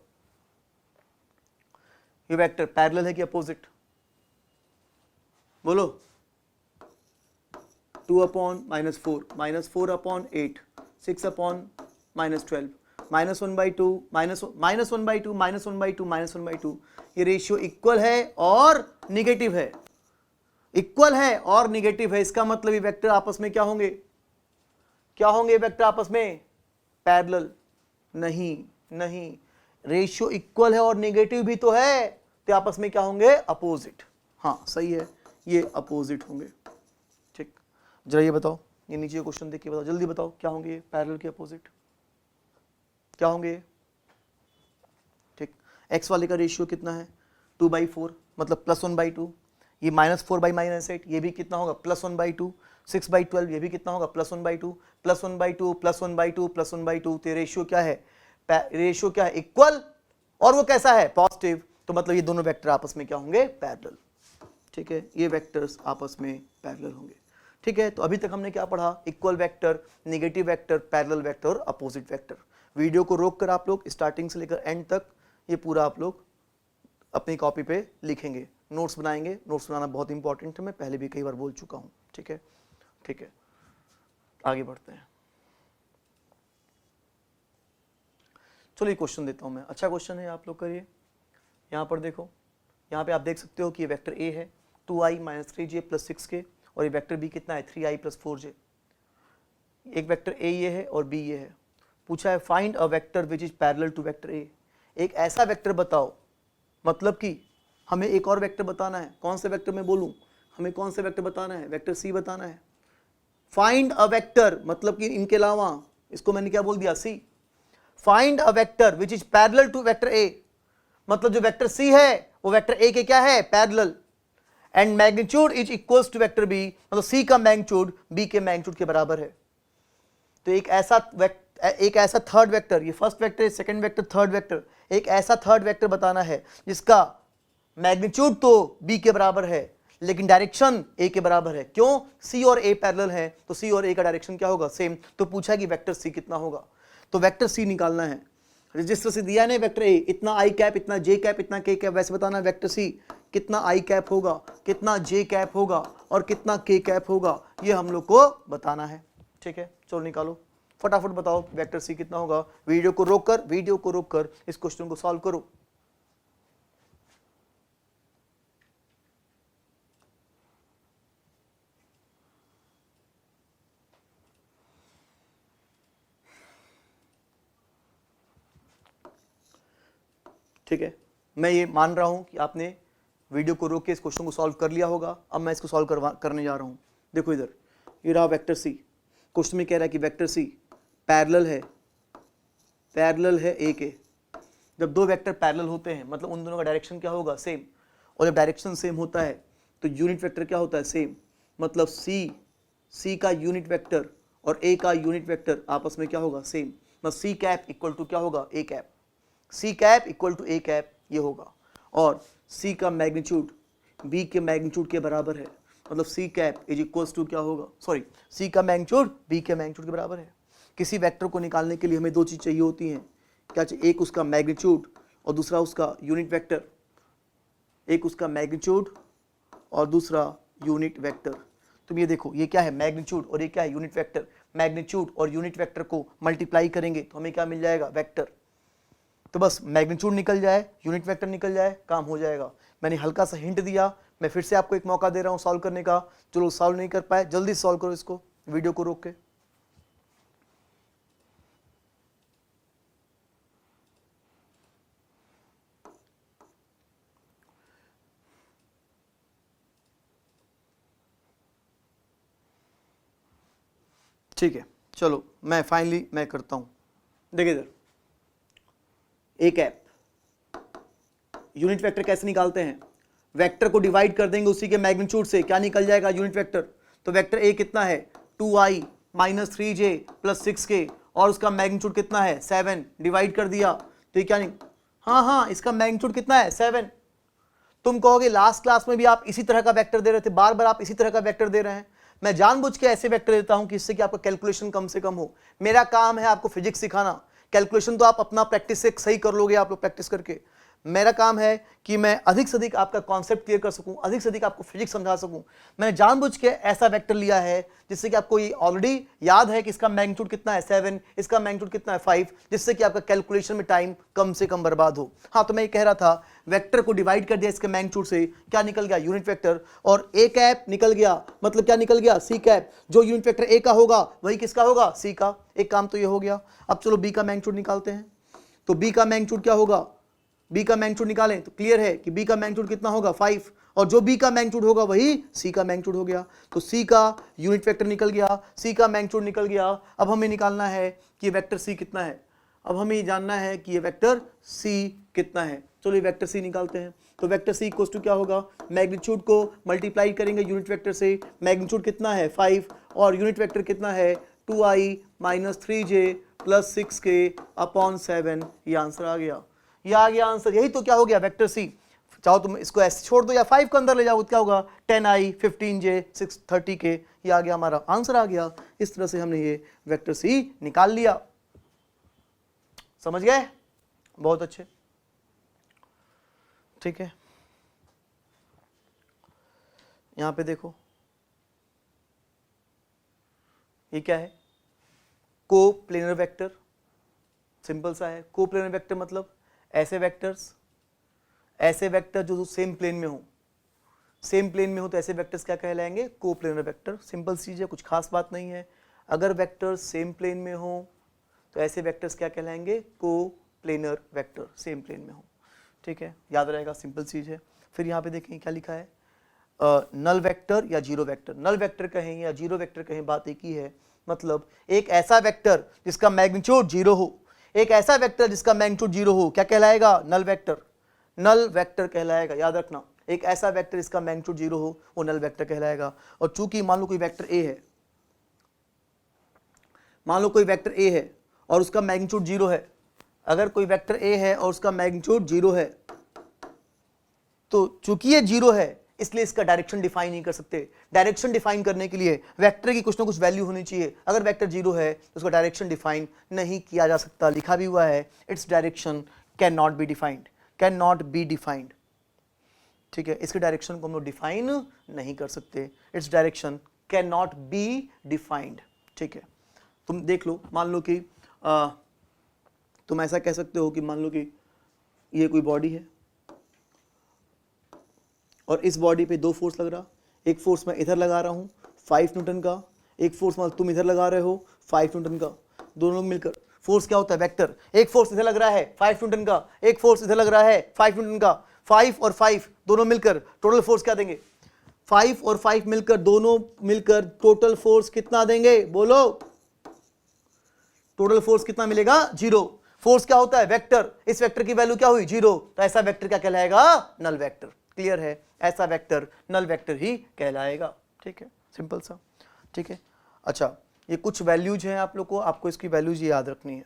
ये वेक्टर पैरेलल है कि अपोजिट, बोलो। 2/-4, -4/8, 6/-12, -1/2, -1/2, -1/2, -1/2। ये रेशियो इक्वल है और निगेटिव है, इक्वल है और निगेटिव है। इसका मतलब ये वेक्टर आपस में क्या होंगे, क्या होंगे वेक्टर आपस में, पैरेलल। नहीं नहीं, रेशियो इक्वल है और निगेटिव भी तो है, तो आपस में क्या होंगे, अपोजिट। हाँ सही है, ये अपोजिट होंगे। ठीक, जरा ये बताओ, ये नीचे क्वेश्चन देख के बताओ, जल्दी बताओ क्या होंगे ये पैरेलल के अपोजिट, क्या होंगे। ठीक, एक्स वाले का रेशियो कितना है, 2/4, मतलब +1/2। ये -4/-8, ये भी कितना होगा, +1/2। 6/12, ये भी कितना होगा, +1/2, +1/2, +1/2, +1/2। तो रेशियो क्या है, रेशियो क्या है, इक्वल, और वो कैसा है, पॉजिटिव। तो मतलब ये दोनों वेक्टर आपस में क्या होंगे, पैरेलल। ठीक है, ये वेक्टर्स आपस में पैरेलल होंगे। ठीक है, तो अभी तक हमने क्या पढ़ा, equal vector, negative vector, parallel vector और अपोजिट वेक्टर। वीडियो को रोक कर आप लोग स्टार्टिंग से लेकर एंड तक ये पूरा आप लोग अपनी कॉपी पे लिखेंगे, नोट्स बनाएंगे। नोट्स बनाना बहुत इंपॉर्टेंट है, मैं पहले भी कई बार बोल चुका हूँ। ठीक है, ठीक है, आगे बढ़ते हैं। चलो ये क्वेश्चन देता हूँ मैं, अच्छा क्वेश्चन है, आप लोग करिए। यहाँ पर देखो, यहाँ पे आप देख सकते हो कि ये वेक्टर ए है 2i - 3j + 6k, और ये वेक्टर बी कितना है 3i + 4j। एक वेक्टर ए ये है और बी ये है। पूछा है find a vector which is parallel to vector A. एक ऐसा वेक्टर बताओ, मतलब कि हमें एक और वेक्टर बताना है। कौन से वेक्टर मैं बोलूँ, हमें कौन से वेक्टर बताना है, वेक्टर सी बताना है। फाइंड अ वेक्टर मतलब कि इनके अलावा, इसको मैंने क्या बोल दिया, see. Find a vector which is parallel to vector A, मतलब जो वेक्टर सी है वो वेक्टर ए के क्या है, parallel. And magnitude is equals to vector B, मतलब सी का मैग्नीट्यूड बी के मैग्नीट्यूड के बराबर है। तो एक ऐसा थर्ड वेक्टर, ये first vector, second vector, third vector, एक ऐसा थर्ड वेक्टर बताना है जिसका मैग्नीट्यूड तो बी के बराबर है लेकिन डायरेक्शन ए के बराबर है। क्यों, सी और ए पैरेलल है, तो सी और ए का डायरेक्शन क्या होगा, सेम। तो पूछा कि वेक्टर सी कितना होगा, तो वेक्टर सी निकालना है। रजिस्टर से दिया नहीं वेक्टर ए इतना आई कैप, इतना जे कैप, इतना के कैप, वैसे बताना है वेक्टर सी कितना आई कैप होगा, कितना जे कैप होगा और कितना के कैप होगा, ये हम लोग को बताना है। ठीक है, चलो निकालो फटाफट, बताओ वेक्टर सी कितना होगा। वीडियो को रोककर इस क्वेश्चन को सॉल्व करो। ठीक है, मैं ये मान रहा हूं कि आपने वीडियो को रोक के इस क्वेश्चन को सॉल्व कर लिया होगा। अब मैं इसको सॉल्व करने जा रहा हूं। देखो इधर, ये रहा वेक्टर सी। क्वेश्चन में कह रहा है कि वेक्टर सी पैरेलल है ए के। जब दो वेक्टर पैरेलल होते हैं मतलब उन दोनों का डायरेक्शन क्या होगा, सेम। और जब डायरेक्शन सेम होता है तो यूनिट वेक्टर क्या होता है, सेम। मतलब सी का यूनिट वेक्टर और ए का यूनिट वेक्टर आपस में क्या होगा, सेम। मतलब सी कैप इक्वल टू क्या होगा, A cap. C cap equal to A cap ये होगा। और सी का मैग्नीट्यूड बी के मैग्नीट्यूड के बराबर है, मतलब C cap is equals to क्या होगा, सॉरी, सी का मैग्नीट्यूड बी के मैग्नीट्यूड के बराबर है। किसी वेक्टर को निकालने के लिए हमें दो चीज़ चाहिए होती हैं। क्या चाहिए, एक उसका मैग्नीट्यूड और दूसरा उसका यूनिट वेक्टर। एक उसका मैग्नीट्यूड और दूसरा यूनिट वेक्टर। तुम ये देखो, ये क्या है, मैग्नीट्यूड, और ये क्या है, यूनिट वेक्टर। मैग्नीट्यूड और यूनिट वेक्टर को मल्टीप्लाई करेंगे तो हमें क्या मिल जाएगा, वेक्टर। तो बस मैग्नीट्यूड निकल जाए, यूनिट वेक्टर निकल जाए, काम हो जाएगा। मैंने हल्का सा हिंट दिया, मैं फिर से आपको एक मौका दे रहा हूँ सॉल्व करने का। चलो सॉल्व नहीं कर पाए, जल्दी सॉल्व करो इसको, वीडियो को रोक के। ठीक है, चलो मैं फाइनली मैं करता हूं। देखिए इधर, ए कैप यूनिट वेक्टर कैसे निकालते हैं, वेक्टर को डिवाइड कर देंगे उसी के मैग्नीट्यूड से, क्या निकल जाएगा, यूनिट वेक्टर। तो वेक्टर ए कितना है, 2i - 3j + 6k, और उसका मैग्नीट्यूड कितना है, 7। डिवाइड कर दिया तो ये क्या हाँ, इसका मैग्नीट्यूड कितना है, 7। तुम कहोगे लास्ट क्लास में भी आप इसी तरह का वेक्टर दे रहे थे, बार बार आप इसी तरह का वेक्टर दे रहे हैं। मैं जानबूझ के ऐसे वेक्टर देता हूं कि इससे कि आपका कैलकुलेशन कम से कम हो। मेरा काम है आपको फिजिक्स सिखाना कैलकुलेशन तो आप अपना प्रैक्टिस से सही कर लोगे, आप लोग प्रैक्टिस करके। मेरा काम है कि मैं अधिक से अधिक आपका कॉन्सेप्ट क्लियर कर सकूं, अधिक से अधिक आपको फिजिक्स समझा सकूं। मैंने जानबूझ के ऐसा वेक्टर लिया है जिससे कि आपको ये ऑलरेडी याद है कि इसका मैग्नीट्यूड कितना है 7, इसका मैग्नीट्यूड कितना है 5, जिससे कि आपका कैलकुलेशन में टाइम कम से कम बर्बाद हो। हाँ, तो मैं ये कह रहा था वेक्टर को डिवाइड कर दिया इसके मैग्नीट्यूड से, क्या निकल गया? Unit vector. और ए कैप निकल गया, मतलब क्या निकल गया? C cap. जो यूनिट वेक्टर ए का होगा वही किसका होगा? सी का। एक काम तो ये हो गया। अब चलो बी का मैग्नीट्यूड निकालते हैं। तो बी का मैग्नीट्यूड क्या होगा? बी का मैग्नीट्यूड निकालें तो क्लियर है कि बी का मैग्नीट्यूड कितना होगा? 5। और जो बी का मैग्नीट्यूड होगा वही सी का मैग्नीट्यूड हो गया। तो सी का यूनिट वेक्टर निकल गया, सी का मैग्नीट्यूड निकल गया। अब हमें निकालना है कि वेक्टर सी कितना है। अब हमें ये जानना है कि ये वेक्टर सी कितना है। चलो ये वेक्टर सी निकालते हैं। तो वेक्टर सी इक्वल्स टू क्या होगा? मैग्नीट्यूड को मल्टीप्लाई करेंगे यूनिट वेक्टर से। मैग्नीट्यूड कितना है? 5। और यूनिट वेक्टर कितना है? 2i - 3j + 6k upon 7। ये आंसर आ गया, ये आ गया आंसर। यही तो क्या हो गया? Vector C. चाहो तुम इसको ऐसे छोड़ दो या 5 को अंदर ले जाओ, क्या होगा? 10i 15j 630k। ये आ गया, हमारा आंसर आ गया। इस तरह से हमने ये वेक्टर सी निकाल लिया। समझ गए? बहुत अच्छे, ठीक है। यहां पे देखो, ये क्या है? को प्लेनर वेक्टर। सिंपल सा है। को प्लेनर वेक्टर मतलब ऐसे वेक्टर्स, ऐसे वेक्टर जो सेम प्लेन में हो, सेम प्लेन में हो तो ऐसे वेक्टर्स क्या कहलाएंगे? को प्लेनर वेक्टर। सिंपल चीज है, कुछ खास बात नहीं है। अगर वेक्टर सेम प्लेन में हो तो ऐसे वेक्टर्स क्या कहलाएंगे? को प्लेनर वेक्टर, सेम प्लेन में हो। ठीक है, याद रहेगा, सिंपल चीज है। फिर यहाँ पे देखें क्या लिखा है? नल वेक्टर या जीरो वेक्टर। नल वेक्टर कहें या जीरो वेक्टर कहें, बात एक ही है। मतलब एक ऐसा वेक्टर जिसका मैग्नीट्यूड जीरो हो, एक ऐसा वेक्टर जिसका मैग्नीट्यूड जीरो हो, क्या कहलाएगा? Null vector. नल वेक्टर कहलाएगा, याद रखना। एक ऐसा वेक्टर जिसका मैग्नीट्यूड जीरो हो वो नल वेक्टर कहलाएगा। और चूंकि मान लो कोई वेक्टर ए है, मान लो कोई वेक्टर ए है और उसका मैग्नीट्यूड जीरो है। अगर कोई वेक्टर ए है और उसका मैग्नीट्यूड जीरो है, तो चूंकि ये जीरो है इसलिए इसका डायरेक्शन डिफाइन नहीं कर सकते। डायरेक्शन डिफाइन करने के लिए वेक्टर की कुछ ना कुछ वैल्यू होनी चाहिए। अगर वेक्टर जीरो है तो उसका डायरेक्शन डिफाइन नहीं किया जा सकता। लिखा भी हुआ है, its direction can not be defined, can not be defined. ठीक है, इसके डायरेक्शन को हम लोग डिफाइन नहीं कर सकते। Its direction can not be defined. ठीक है, तुम देख लो, मान लो कि तुम ऐसा कह सकते हो कि मान लो कि ये कोई बॉडी है और इस बॉडी पे दो फोर्स लग रहा। एक फोर्स मैं इधर लगा रहा हूँ 5 न्यूटन का, एक फोर्स मतलब तुम इधर लगा रहे हो 5 न्यूटन का। दोनों लोग मिलकर, फोर्स क्या होता है? वेक्टर। एक फोर्स इधर लग रहा है 5 न्यूटन का, एक फोर्स इधर लग रहा है 5 न्यूटन का। 5 और 5 दोनों मिलकर टोटल फोर्स क्या देंगे? 5 और 5 मिलकर, दोनों मिलकर टोटल फोर्स कितना देंगे? बोलो, टोटल फोर्स कितना मिलेगा? जीरो। फोर्स क्या होता है? वेक्टर। इस वेक्टर की वैल्यू क्या हुई? जीरो। तो ऐसा वेक्टर क्या कहलाएगा? Null vector. क्लियर है? ऐसा वेक्टर नल वेक्टर ही कहलाएगा। ठीक है, सिंपल सा। ठीक है, अच्छा, ये कुछ वैल्यूज हैं आप लोग को, आपको इसकी वैल्यूज याद रखनी है।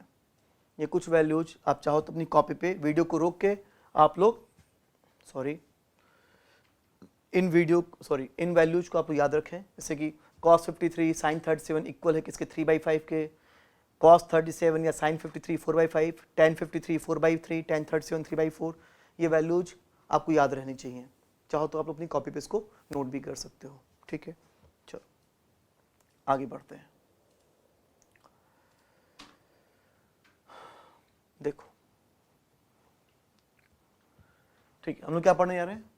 ये कुछ वैल्यूज आप चाहो तो अपनी कॉपी पे वीडियो को रोक के आप लोग, इन वैल्यूज को आप लोग याद रखें। जैसे कि cos 53 sin 37 इक्वल है किसके? 3/5 के। cos 37 या sin 53 4/5, tan 53 4/3, tan 37 3/4। ये वैल्यूज आपको याद रहनी चाहिए। चाहो तो आप अपनी कॉपी पे इसको नोट भी कर सकते हो। ठीक है, चलो आगे बढ़ते हैं। देखो, ठीक है, हम लोग क्या पढ़ने जा रहे हैं?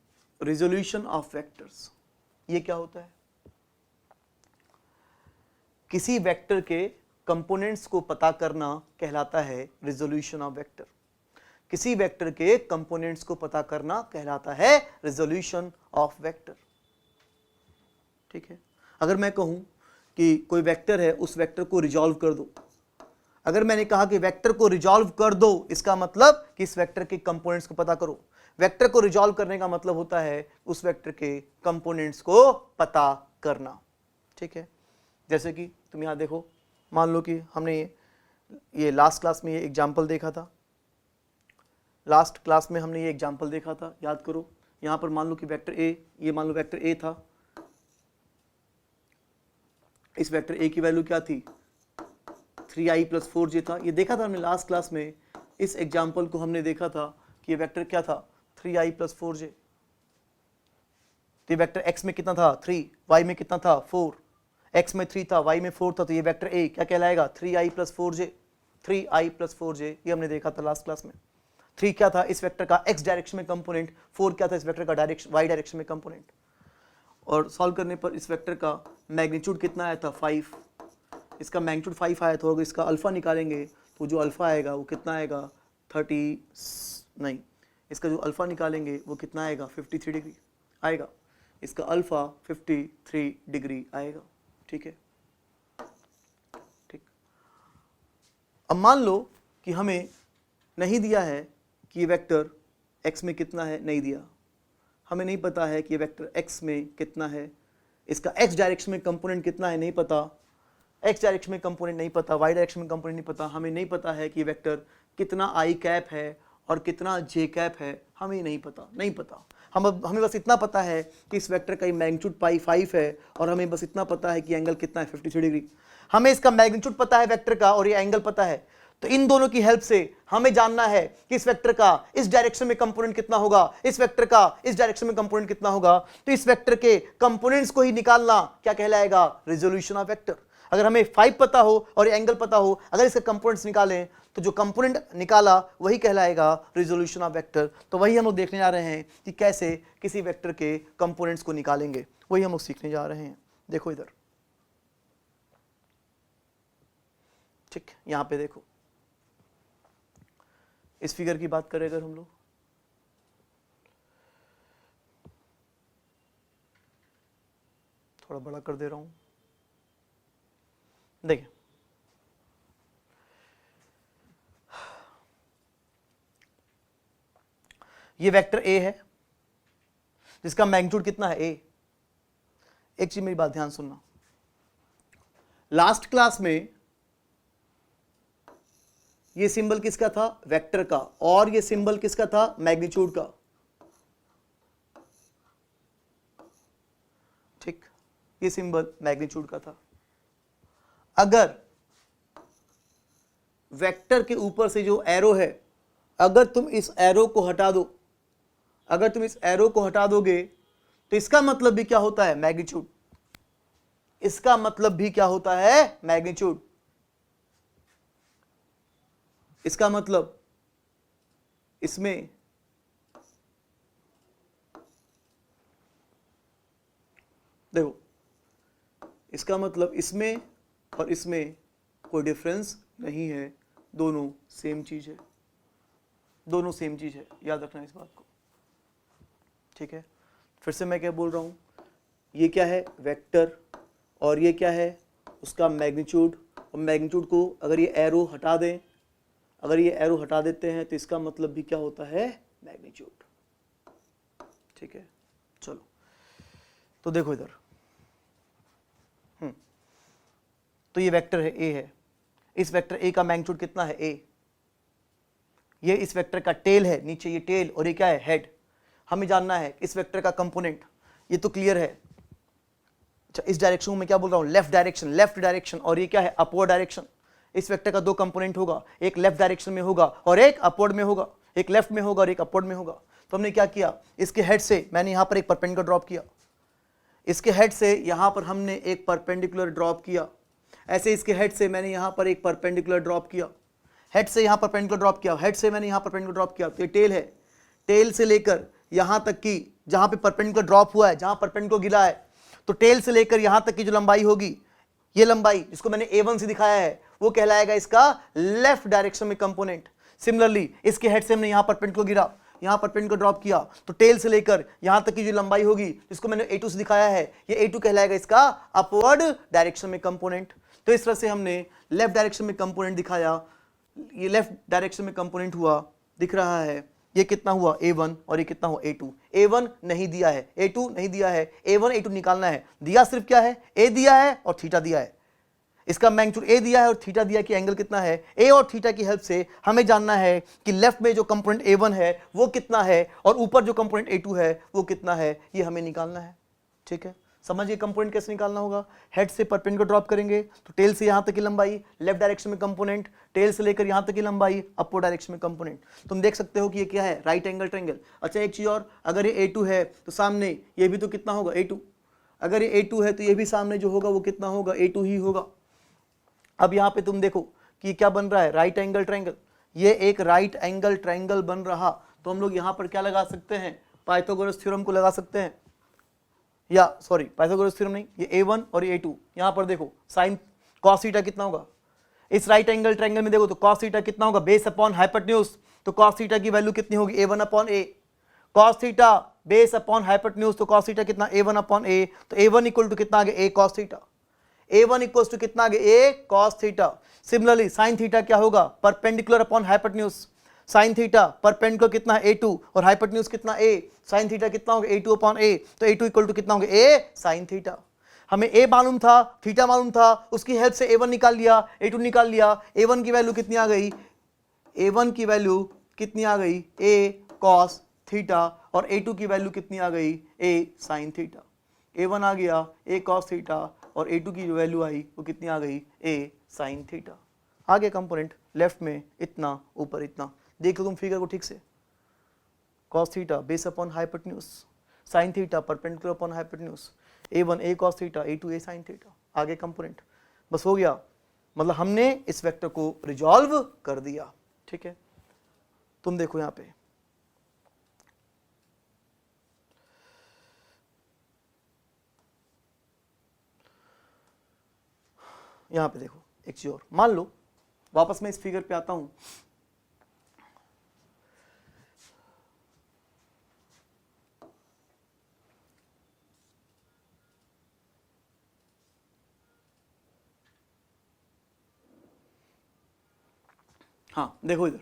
Resolution of vectors. ये क्या होता है? किसी वेक्टर के कंपोनेंट्स को पता करना कहलाता है रिजोल्यूशन ऑफ वेक्टर। किसी वेक्टर के कंपोनेंट्स को पता करना कहलाता है रिजोल्यूशन ऑफ वेक्टर। ठीक है, अगर मैं कहूं कि कोई वेक्टर है, उस वेक्टर को रिजॉल्व कर दो। अगर मैंने कहा कि वेक्टर को रिजॉल्व कर दो, इसका मतलब कि इस वेक्टर के कंपोनेंट्स को पता करो। वेक्टर को रिजॉल्व करने का मतलब होता है उस वेक्टर के कंपोनेंट्स को पता करना। ठीक है, जैसे कि तुम यहां देखो, मान लो कि हमने ये लास्ट क्लास में ये एग्जाम्पल देखा था। लास्ट क्लास में हमने ये एग्जाम्पल देखा था, याद करो। यहां पर मान लो कि वेक्टर ए, ये मान लो वेक्टर ए था। इस वेक्टर ए की वैल्यू क्या थी? 3i + 4j था। ये देखा था हमने लास्ट क्लास में, इस एग्जाम्पल को हमने देखा था कि ये वेक्टर क्या था, 3i + 4j। तो ये वेक्टर x में कितना था 3, y में कितना था 4, x में 3 था, y में 4 था, तो ये वेक्टर a क्या कहलाएगा 3i + 4j। 3i + 4j ये हमने देखा था लास्ट क्लास में। 3 क्या था इस वेक्टर का x डायरेक्शन में कंपोनेंट, 4 क्या था इस वेक्टर का y डायरेक्शन में कंपोनेंट। और सॉल्व करने पर इस वेक्टर का मैग्नीट्यूड कितना आया था 5, इसका मैग्नीट्यूड 5 आया था। और इसका अल्फा निकालेंगे तो जो अल्फा आएगा वो कितना आएगा इसका जो अल्फा निकालेंगे वो कितना आएगा 53 डिग्री आएगा। इसका अल्फा 53 डिग्री आएगा। ठीक है, ठीक। अब मान लो कि हमें नहीं दिया है कि ये वेक्टर x में कितना है, नहीं दिया, हमें नहीं पता है कि ये वेक्टर x में कितना है, इसका x डायरेक्शन में कंपोनेंट कितना है नहीं पता, x डायरेक्शन में कंपोनेंट नहीं पता, y डायरेक्शन में कंपोनेंट नहीं पता, हमें नहीं पता है कि वेक्टर कितना i कैप है और कितना j कैप है, हमें नहीं पता। हमें बस इतना पता है कि इस वेक्टर का मैग्नीट्यूड π5 है और हमें बस इतना पता है कि एंगल कितना है 53 डिग्री। हमें इसका मैग्नीट्यूड पता है वेक्टर का और ये एंगल पता है, तो इन दोनों की हेल्प से हमें जानना है कि इस वेक्टर का इस डायरेक्शन में कंपोनेंट कितना होगा, इस वेक्टर का इस डायरेक्शन में कंपोनेंट कितना होगा। तो इस वेक्टर के कंपोनेंट्स को ही निकालना क्या कहलाएगा, रिजोल्यूशन ऑफ वेक्टर। अगर हमें 5 पता हो और ये एंगल पता हो, अगर इसके कंपोनेंट्स निकालें तो जो कंपोनेंट निकाला वही कहलाएगा रिजोल्यूशन ऑफ वेक्टर। तो वही हम लोग देखने जा रहे हैं कि कैसे किसी वेक्टर के कंपोनेंट्स को निकालेंगे, वही हम लोग सीखने जा रहे हैं। देखो इधर, ठीक, यहां पे देखो, इस फिगर की बात करें अगर हम लोग, थोड़ा बड़ा कर दे रहा हूं, देखिए ये वेक्टर a है जिसका मैग्नीट्यूड कितना है a। एक चीज मेरी बात ध्यान सुनना, लास्ट क्लास में ये सिंबल किसका था, वेक्टर का, और ये सिंबल किसका था, मैग्नीट्यूड का। ठीक, ये सिंबल मैग्नीट्यूड का था। अगर वेक्टर के ऊपर से जो एरो है, अगर तुम इस एरो को हटा दो, अगर तुम इस एरो को हटा दोगे तो इसका मतलब भी क्या होता है, मैग्नीट्यूड। इसका मतलब भी क्या होता है, मैग्नीट्यूड। इसका मतलब इसमें देखो, इसका मतलब इसमें और इसमें कोई डिफरेंस नहीं है, दोनों सेम चीज है, दोनों सेम चीज है, याद रखना इस बात को। ठीक है, फिर से मैं क्या बोल रहा हूं, ये क्या है, वेक्टर, और ये क्या है, उसका मैग्नीट्यूड। और मैग्नीट्यूड को अगर ये एरो हटा दें, अगर ये एरो हटा देते हैं तो इसका मतलब भी क्या होता है, मैग्नीट्यूड। ठीक है, चलो तो देखो इधर, तो ये वेक्टर है a है, इस वेक्टर a का मैग्नीट्यूड कितना है a। ये इस वेक्टर का टेल है, नीचे ये टेल, और ये क्या है, हेड। हमें जानना है इस वेक्टर का कंपोनेंट, ये तो क्लियर है। अच्छा, इस डायरेक्शन में क्या बोल रहा हूं, लेफ्ट डायरेक्शन, और ये क्या है, अपवर्ड डायरेक्शन। इस वेक्टर का दो कंपोनेंट होगा, एक लेफ्ट डायरेक्शन में होगा और एक अपवर्ड में होगा, एक लेफ्ट में होगा और एक अपवर्ड में होगा। तो हमने क्या किया, इसके हेड से मैंने यहां पर एक परपेंडिकुलर ड्रॉप किया, इसके हेड से यहां पर हमने एक परपेंडिकुलर ड्रॉप किया, ऐसे इसके हेड से मैंने यहां पर एक परपेंडिकुलर ड्रॉप किया, हेड से यहां परपेंडिकुलर ड्रॉप किया, हेड से मैंने यहां परपेंडिकुलर ड्रॉप किया। तो ये टेल है, टेल से लेकर यहां तक की जहां पे परपेंडिकुलर ड्रॉप हुआ है, जहां परपेंडिकुलर गिरा है, तो टेल से लेकर यहां तक की जो लंबाई होगी, ये लंबाई जिसको मैंने a1 से दिखाया है, वो कहलाएगा इसका लेफ्ट डायरेक्शन में कंपोनेंट। सिमिलरली इसके हेड से हमने यहां परपेंडिकुलर गिरा, यहां परपेंडिकुलर ड्रॉप किया, तो टेल से लेकर यहां तक की जो लंबाई होगी जिसको मैंने a2 से दिखाया है, ये a2 कहलाएगा इसका अपवर्ड डायरेक्शन में कंपोनेंट। तो इस तरह से हमने लेफ्ट डायरेक्शन में कंपोनेंट दिखाया, ये लेफ्ट डायरेक्शन में कंपोनेंट हुआ, दिख रहा है, ये कितना हुआ a1 और ये कितना हुआ a2। a1 नहीं दिया है, a2 नहीं दिया है, a1 a2 निकालना है, दिया सिर्फ क्या है, a दिया है और थीटा दिया है। इसका मैग्नीट्यूड a दिया है और थीटा दिया कि एंगल कितना है, a और थीटा की हेल्प से हमें जानना है कि लेफ्ट में जो कंपोनेंट a1 है वो कितना है और ऊपर जो कंपोनेंट a2 है वो कितना है, ये हमें निकालना है। ठीक है, समझिए कंपोनेंट कैसे निकालना होगा। हेड से परपेंडिकुलर ड्रॉप करेंगे तो टेल से यहां तक की लंबाई लेफ्ट डायरेक्शन में कंपोनेंट, टेल से लेकर यहां तक की लंबाई अपवर्ड डायरेक्शन में कंपोनेंट। तुम देख सकते हो कि ये क्या है, राइट एंगल ट्रायंगल। अच्छा एक चीज और, अगर ये A2 है तो सामने ये भी तो कितना होगा, A2। अगर ये A2 है तो ये भी सामने जो होगा वो कितना होगा, A2 ही होगा। अब यहाँ पे तुम देखो कि क्या बन रहा है, राइट एंगल ट्रायंगल। ये एक राइट एंगल ट्रायंगल बन रहा, तो हम लोग यहाँ पर क्या लगा सकते हैं, पाइथागोरस थ्योरम को लगा सकते हैं, या सॉरी पाइथागोरस थ्योरम नहीं, ये A1 और ये A2। यहाँ पर देखो साइन कॉस थीटा कितना होगा, इस राइट एंगल ट्रायंगल में देखो तो कॉस थीटा कितना होगा, बेस अपॉन हाइपोटेन्यूज। तो कॉस थीटा की वैल्यू कितनी होगी, A1 upon A। Cos theta base upon hypotenuse, तो कॉस थीटा कितना, A1 अपॉन A। तो A1 इक्वल टू कितना आ गया, A cos theta. A1 equal to कितना आ गया, A cos theta. Similarly sine theta क्या होगा, perpendicular upon hypotenuse. Sine theta perpendicular कितना है, A2, और हाइपोटेन्यूज कितना A। साइन थीटा कितना होगा, A2 अपॉन A। तो A2 इक्वल टू कितना होगा, A साइन थीटा। हमें A मालूम था, थीटा मालूम था, उसकी हेल्प से A1 निकाल लिया, A2 निकाल लिया। A1 की वैल्यू कितनी आ गई, A1 की वैल्यू कितनी आ गई, A कॉस थीटा, और A2 की वैल्यू कितनी आ गई, A साइन थीटा। A1 आ गया A कॉस थीटा, और A2 की जो वैल्यू आई वो कितनी आ गई, A साइन थीटा। आ गया कंपोनेंट, लेफ्ट में इतना, ऊपर इतना। देख लो तुम फिगर को ठीक से, cos theta base upon hypotenuse, sin theta perpendicular upon hypotenuse, A1 A cos theta, A2 A sin theta. आगे कंपोनेंट बस हो गया, मतलब हमने इस वेक्टर को रिजॉल्व कर दिया। ठीक है, तुम देखो यहां पे देखो एक चीज और, मान लो वापस मैं इस फिगर पे आता हूं। हाँ देखो इधर,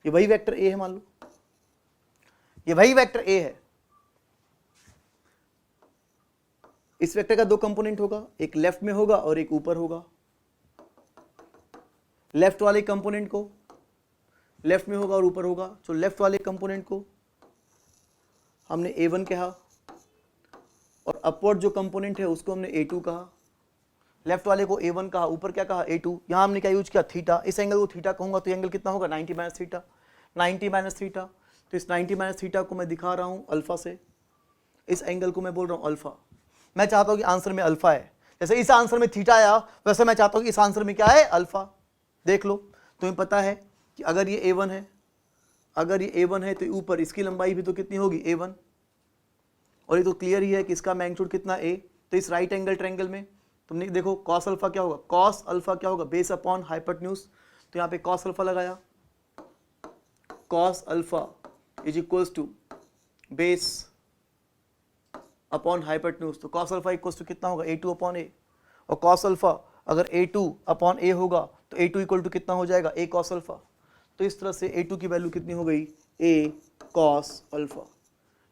ये वही वेक्टर A है, मान लो ये वही वेक्टर A है। इस वेक्टर का दो कंपोनेंट होगा, एक लेफ्ट में होगा और एक ऊपर होगा। लेफ्ट वाले कंपोनेंट को लेफ्ट में होगा और ऊपर होगा। तो लेफ्ट वाले कंपोनेंट को हमने A1 कहा, और अपवर्ड जो कंपोनेंट है उसको हमने A2 कहा। लेफ्ट वाले को A1 कहा, ऊपर क्या कहा, A2। यहां हमने क्या यूज किया, थीटा। इस एंगल को थीटा कहूंगा तो एंगल कितना होगा, 90 माइनस थीटा। 90 माइनस थीटा, तो इस 90 माइनस थीटा को मैं दिखा रहा हूं अल्फा से, इस एंगल को मैं बोल रहा हूं अल्फा। मैं चाहता हूं कि आंसर में अल्फा है, जैसे इस आंसर में थीटा आया वैसे मैं चाहता हूं कि इस आंसर में क्या है, अल्फा। देख लो, तुम्हें पता है कि अगर ये A1 है, अगर ये A1 है तो ऊपर इसकी लंबाई भी तो कितनी होगी, A1। और ये तो क्लियर ही है कि इसका मैग्नीट्यूड कितना A। तो इस राइट एंगल ट्रायंगल में तुमने देखो कॉस अल्फा क्या होगा, कॉस अल्फा क्या होगा, बेस अपॉन हाइपोटेन्यूज। तो यहाँ पे कॉस अल्फा लगाया, cos alpha is equals to base upon hypotenuse. तो कॉस अल्फा इक्वल्स टू कितना होगा, A2 अपॉन A। और कॉस अल्फा अगर A2 अपॉन A होगा तो A2 इक्वल टू कितना हो जाएगा, A कॉस अल्फा। तो इस तरह से A2 की वैल्यू कितनी हो गई, A कॉस अल्फा।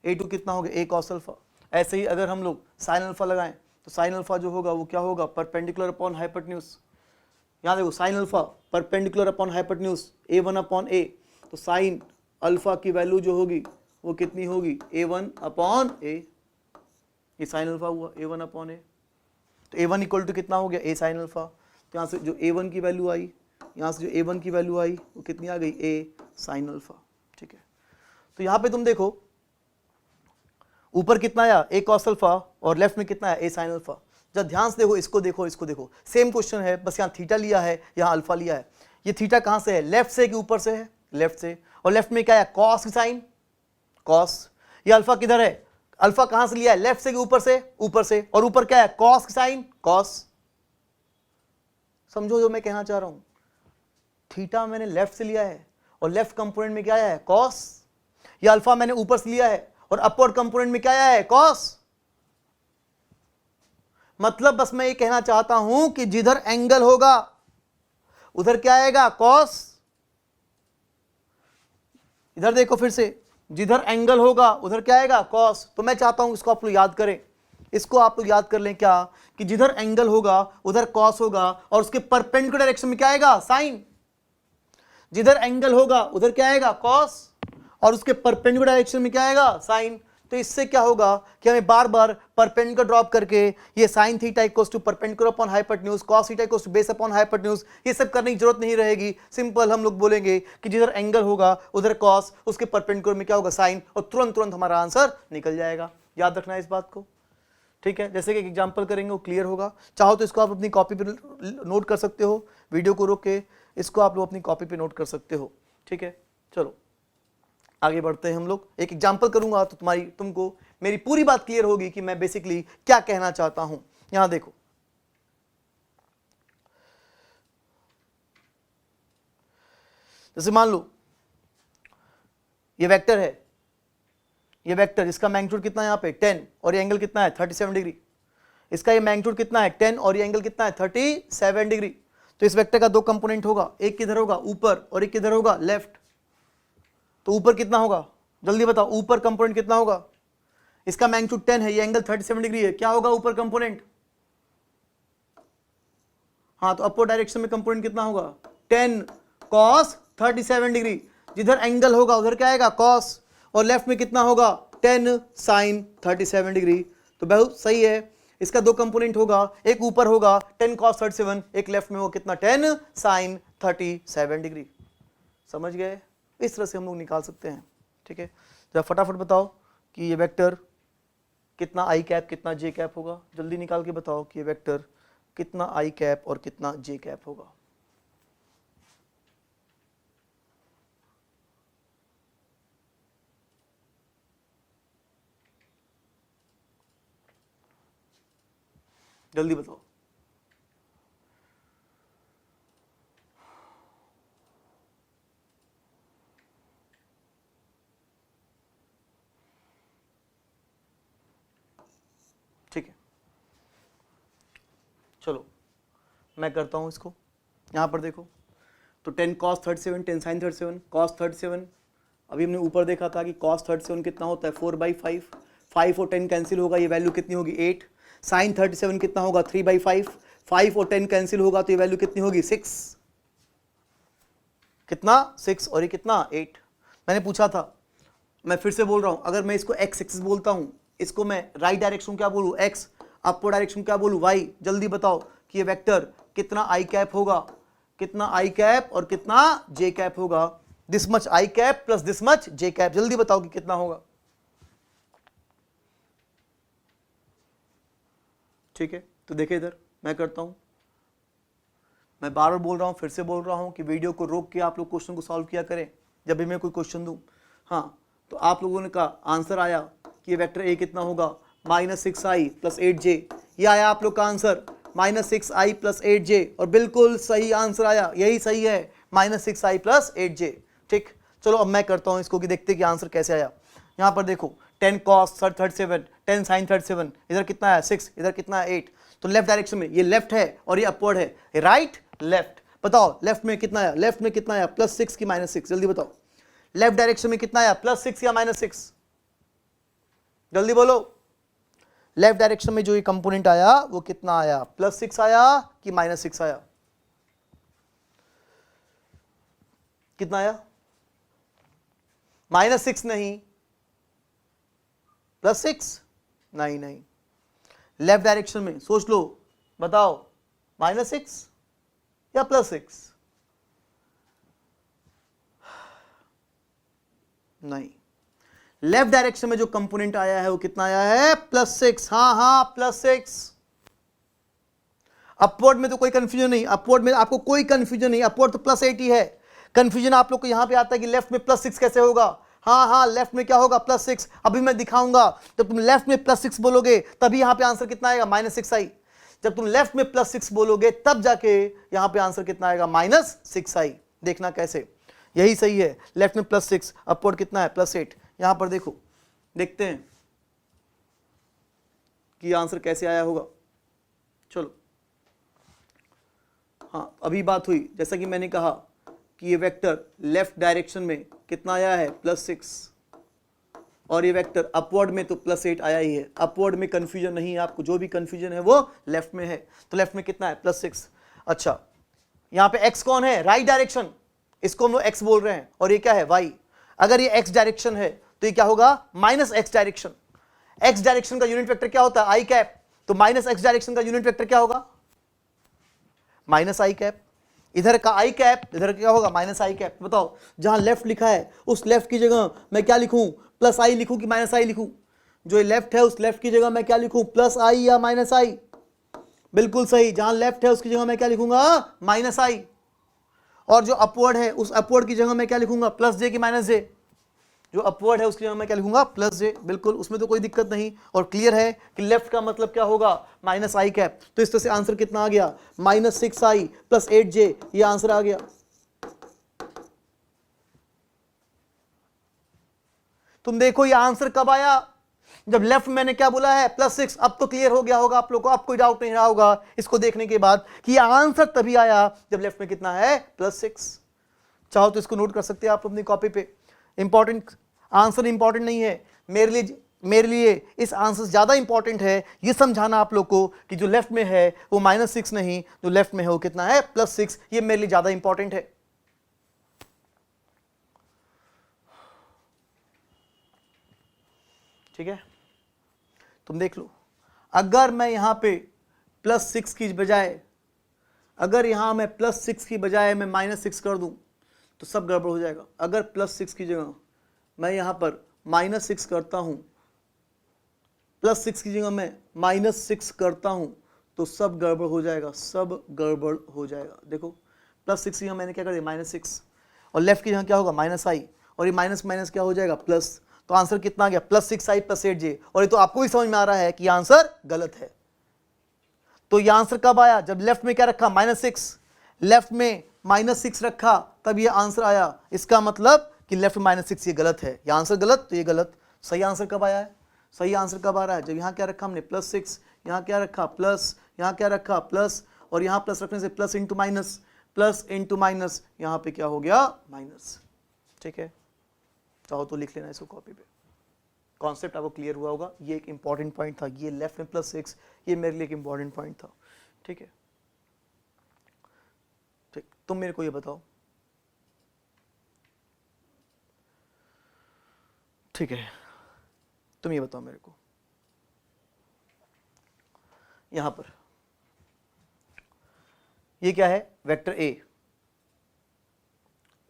A2 कितना हो गया, A कॉस अल्फा। ऐसे ही अगर हम लोग साइन अल्फा लगाएं तो साइन अल्फा जो होगा वो क्या होगा, परपेंडिकुलर अपॉन हाइपोटेन्यूज। यहाँ देखो sine alpha perpendicular upon hypotenuse, A1 upon A। तो साइन अल्फा की वैल्यू जो होगी वो कितनी होगी, A1 अपॉन A। ये साइन अल्फा हुआ A1 अपॉन A। तो A1 इक्वल टू कितना हो गया, A साइन अल्फा। तो यहाँ से जो A1 की वैल्यू आई, यहाँ से जो A1 की वैल्यू आई वो कितनी आ गई, A साइन अल्फा। ठीक है, तो यहाँ पे तुम देखो ऊपर कितना आया, A कॉस अल्फा, और लेफ्ट में कितना है, A साइन अल्फा। जब ध्यान से देखो, इसको देखो, इसको देखो, सेम क्वेश्चन है, बस यहाँ थीटा लिया है, यहाँ अल्फा लिया है। ये थीटा कहाँ से है, लेफ्ट से कि ऊपर से है, लेफ्ट से। और लेफ्ट में क्या है, कॉस साइन, कॉस। ये अल्फा किधर है, अल्फा कहाँ से लिया है, लेफ्ट से कि ऊपर से, ऊपर से। और ऊपर क्या है, कॉस साइन, कॉस। समझो जो मैं कहना चाह रहा हूं, थीटा मैंने लेफ्ट से लिया है और लेफ्ट कंपोनेंट में क्या आया है, कॉस। ये अल्फा मैंने ऊपर से लिया है और अपवर्ड कंपोनेंट में क्या आया है, कॉस। मतलब बस मैं ये कहना चाहता हूं कि जिधर एंगल होगा उधर क्या आएगा, कॉस। इधर देखो फिर से, जिधर एंगल होगा उधर क्या आएगा, कॉस। तो मैं चाहता हूं इसको आप लोग याद करें, इसको आप लोग याद कर लें क्या, कि जिधर एंगल होगा उधर कॉस होगा, और उसके परपेंडिकुलर डायरेक्शन में क्या आएगा, साइन। जिधर एंगल होगा उधर क्या आएगा, कॉस, और उसके परपेंडिकुलर डायरेक्शन में क्या आएगा, साइन। तो इससे क्या होगा कि हमें बार बार परपेंडिकुलर ड्रॉप करके ये sine theta equals to perpendicular upon hypotenuse, cos theta equals to base upon hypotenuse, ये सब करने की जरूरत नहीं रहेगी। सिंपल हम लोग बोलेंगे कि जिधर एंगल होगा उधर कॉस, उसके परपेंडिकुलर में क्या होगा साइन, और तुरंत तुरंत हमारा आंसर निकल जाएगा। याद रखना है इस बात को, ठीक है। जैसे कि एक एग्जांपल करेंगे वो क्लियर होगा। चाहो तो इसको आप अपनी कॉपी पे नोट कर सकते हो, वीडियो को रोक के इसको आप लोग अपनी कॉपी पे नोट कर सकते हो, ठीक है। चलो आगे बढ़ते हैं हम लोग। एक एग्जांपल करूंगा तो तुमको मेरी पूरी बात क्लियर होगी कि मैं बेसिकली क्या कहना चाहता हूं। यहां देखो, जैसे मान लो ये वेक्टर है, ये वेक्टर, इसका मैग्नीट्यूड कितना है यहाँ पे 10 और ये एंगल कितना है 37 डिग्री। इसका ये मैग्नीट्यूड कितना है 10 और ये एंगल कितना है 37 डिग्री। तो इस वेक्टर का दो कंपोनेंट होगा, एक किधर होगा ऊपर और एक किधर होगा लेफ्ट। तो ऊपर कितना होगा जल्दी बताओ, ऊपर कंपोनेंट कितना होगा? इसका मैग्नीट्यूड 10 है, ये एंगल 37 डिग्री है, क्या होगा ऊपर कंपोनेंट? हाँ, तो अपर डायरेक्शन में कंपोनेंट कितना होगा 10 cos 37 डिग्री। जिधर एंगल होगा उधर क्या आएगा cos, और लेफ्ट में कितना होगा 10 sin 37 डिग्री। तो बहुत सही है, इसका दो कंपोनेंट होगा, एक ऊपर होगा 10 cos 37, एक लेफ्ट में होगा कितना 10 sin 37 डिग्री। समझ गए? इस तरह से हम लोग निकाल सकते हैं, ठीक है। जरा फटाफट बताओ कि ये वेक्टर कितना आई कैप कितना जे कैप होगा, जल्दी निकाल के बताओ कि ये वेक्टर कितना आई कैप और कितना जे कैप होगा। जल्दी बताओ। ठीक है, चलो मैं करता हूं इसको। यहां पर देखो, तो 10 cos 37, 10 sin 37, cos 37, अभी हमने ऊपर देखा था कि cos 37 कितना होता है 4/5, 5 और 10 कैंसिल होगा, ये वैल्यू कितनी होगी 8। sin 37 कितना होगा 3/5, 5 और 10 कैंसिल होगा तो ये वैल्यू कितनी होगी 6। कितना 6 और ये कितना 8। मैंने पूछा था, मैं फिर से बोल रहा हूं, अगर मैं इसको x एक्सिस बोलता हूं, इसको मैं राइट डायरेक्शन क्या बोलूं x, अपर डायरेक्शन क्या बोलूं y। जल्दी बताओ कि ये वेक्टर कितना आई कैप होगा, कितना आई कैप और कितना जे कैप होगा। This much I cap plus this much J cap, जल्दी बताओ कि कितना होगा। ठीक है, तो देखिए इधर मैं करता हूं, मैं बार बार बोल रहा हूं, फिर से बोल रहा हूं कि वीडियो को रोक के आप लोग क्वेश्चन को सॉल्व किया करें जब भी मैं कोई क्वेश्चन दूं। हाँ, तो आप लोगों ने का आंसर आया कि ये वेक्टर ए कितना होगा -6i + 8j। ये आया आप लोग का आंसर -6i + 8j, और बिल्कुल सही आंसर आया, यही सही है -6i + 8j। ठीक, चलो अब मैं करता हूं इसको कि देखते कि आंसर कैसे आया। यहां पर देखो 10 cos 37, 10 sin 37, इधर कितना है 6, इधर कितना है 8। तो लेफ्ट डायरेक्शन में ये लेफ्ट है और ये अपवर्ड है, राइट लेफ्ट। बताओ लेफ्ट में कितना आया, लेफ्ट में कितना आया +6 की -6, जल्दी बताओ। लेफ्ट डायरेक्शन में कितना आया +6 या -6, जल्दी बोलो। लेफ्ट डायरेक्शन में जो ये कंपोनेंट आया वो कितना आया, +6 आया कि -6 आया? कितना आया? -6 नहीं, +6 नहीं, नहीं। लेफ्ट डायरेक्शन में सोच लो, बताओ -6 या +6? नहीं, लेफ्ट डायरेक्शन में जो कंपोनेंट आया है वो कितना आया है +6। हाँ हाँ +6। अपवर्ड में तो कोई कंफ्यूजन नहीं, अपवर्ड में आपको कोई कंफ्यूजन नहीं, अपवर्ड तो +8 ही है। कंफ्यूजन आप लोग को यहां पे आता है कि लेफ्ट में +6 कैसे होगा। हाँ हाँ, लेफ्ट में क्या होगा +6, अभी मैं दिखाऊंगा। जब तुम लेफ्ट में +6 बोलोगे तभी यहां पे आंसर कितना आएगा -6i। जब तुम लेफ्ट में +6 बोलोगे तब जाके यहां पे आंसर कितना आएगा -6i। देखना कैसे, यही सही है, लेफ्ट में +6, अपवर्ड कितना है +8। यहां पर देखो, देखते हैं कि आंसर कैसे आया होगा। चलो, हाँ अभी बात हुई, जैसा कि मैंने कहा कि ये वेक्टर लेफ्ट डायरेक्शन में कितना आया है +6, और ये वेक्टर अपवर्ड में तो +8 आया ही है। अपवर्ड में कंफ्यूजन नहीं है आपको, जो भी कंफ्यूजन है वो लेफ्ट में है। तो लेफ्ट में कितना है +6। अच्छा, यहां पे x कौन है, राइट डायरेक्शन, इसको हम लोग x बोल रहे हैं, और ये क्या है y। अगर ये x डायरेक्शन है तो ये क्या होगा -x डायरेक्शन। एक्स डायरेक्शन का यूनिट वेक्टर क्या होता है? आई कैप। तो माइनस एक्स डायरेक्शन का यूनिट वेक्टर क्या होगा? माइनस आई कैप। इधर का आई कैप, इधर क्या होगा? माइनस आई कैप। बताओ, जहां लेफ्ट लिखा है उस लेफ्ट की जगह मैं क्या लिखूं? प्लस आई लिखूं कि माइनस आई लिखूं? जो लेफ्ट है उस लेफ्ट की जगह मैं क्या लिखूं? प्लस आई या माइनस आई? बिल्कुल सही, जहां लेफ्ट है उसकी जगह मैं क्या लिखूंगा? माइनस आई। और जो अपवर्ड है उस अपवर्ड की जगह मैं क्या लिखूंगा? प्लस जे की माइनस जे? जो अपवर्ड है उसकी जगह मैं क्या लिखूंगा? प्लस जे। बिल्कुल, उसमें तो कोई दिक्कत नहीं। और क्लियर है कि लेफ्ट का मतलब क्या होगा? माइनस आई कैप। तो इस तरह से आंसर कितना आ गया? माइनस 6i प्लस 8j, ये आंसर आ गया। तुम देखो ये आंसर कब आया? जब लेफ्ट मैंने क्या बोला है? +6। अब तो क्लियर हो गया होगा आप लोग को, अब कोई डाउट नहीं रहा होगा इसको देखने के बाद कि ये आंसर तभी आया जब लेफ्ट में कितना है? +6। चाहो तो इसको नोट कर सकते हैं आप अपनी कॉपी पे। इंपॉर्टेंट आंसर इंपॉर्टेंट नहीं है मेरे लिए इस आंसर से ज्यादा इंपॉर्टेंट है ये समझाना आप लोग को कि जो लेफ्ट में है वो -6 नहीं, जो लेफ्ट में है वो कितना है? +6। ये मेरे लिए ज्यादा इंपॉर्टेंट है। ठीक है, तुम देख लो, अगर मैं यहां पे +6 की बजाय, अगर यहां मैं +6 की बजाय मैं -6 कर दूं तो सब गड़बड़ हो जाएगा। अगर +6 की जगह मैं यहां पर -6 करता हूं, +6 की जगह मैं -6 करता हूं तो सब गड़बड़ हो जाएगा, सब गड़बड़ हो जाएगा। देखो, +6 की जगह मैंने क्या कर दिया? -6। और लेफ्ट की जगह क्या होगा? -i। और ये माइनस माइनस क्या हो जाएगा? प्लस। तो आंसर कितना आ गया? +6i + 8j। और ये तो आपको ही समझ में आ रहा है कि आंसर गलत है। तो ये आंसर कब आया? जब लेफ्ट में क्या रखा? -6। लेफ्ट में -6 रखा तब ये आंसर आया। इसका मतलब कि लेफ्ट में -6, ये गलत है। ये आंसर गलत, तो ये गलत। सही आंसर कब आया है? सही आंसर कब आ रहा है? जब यहाँ क्या रखा हमने? +6, यहाँ क्या रखा? प्लस, यहाँ क्या रखा? प्लस, और यहाँ प्लस रखने से प्लस इंटू माइनस, यहाँ पे क्या हो गया? माइनस। ठीक है, चाहो तो लिख लेना इसको कॉपी पे। कॉन्सेप्ट आपको क्लियर हुआ होगा। ये एक इंपॉर्टेंट पॉइंट था, ये लेफ्ट में +6, ये मेरे लिए एक इंपॉर्टेंट पॉइंट था। ठीक है, ठीक, तुम मेरे को ये बताओ। ठीक है, तुम ये बताओ मेरे को, यहां पर ये क्या है? Vector A.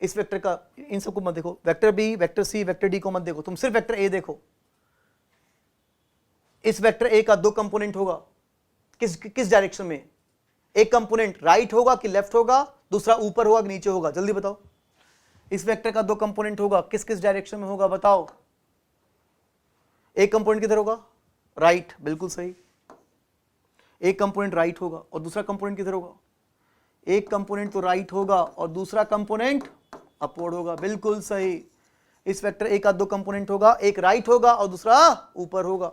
इस वेक्टर का, इन सबको मत देखो, vector B, vector C, vector D को मत देखो, तुम सिर्फ वेक्टर ए देखो। इस वेक्टर ए का 2 कंपोनेंट होगा, किस डायरेक्शन में? एक कंपोनेंट राइट होगा कि लेफ्ट होगा, दूसरा ऊपर होगा कि नीचे होगा? जल्दी बताओ। इस वेक्टर का 2 कंपोनेंट होगा, किस किस डायरेक्शन में होगा? बताओ। एक कंपोनेंट किधर होगा? राइट, बिल्कुल सही। एक कंपोनेंट राइट होगा और दूसरा कंपोनेंट किधर होगा? एक कंपोनेंट तो राइट होगा और दूसरा कंपोनेंट अपवर्ड होगा, बिल्कुल सही। इस वेक्टर ए का 2 कंपोनेंट होगा, एक राइट होगा और दूसरा ऊपर होगा।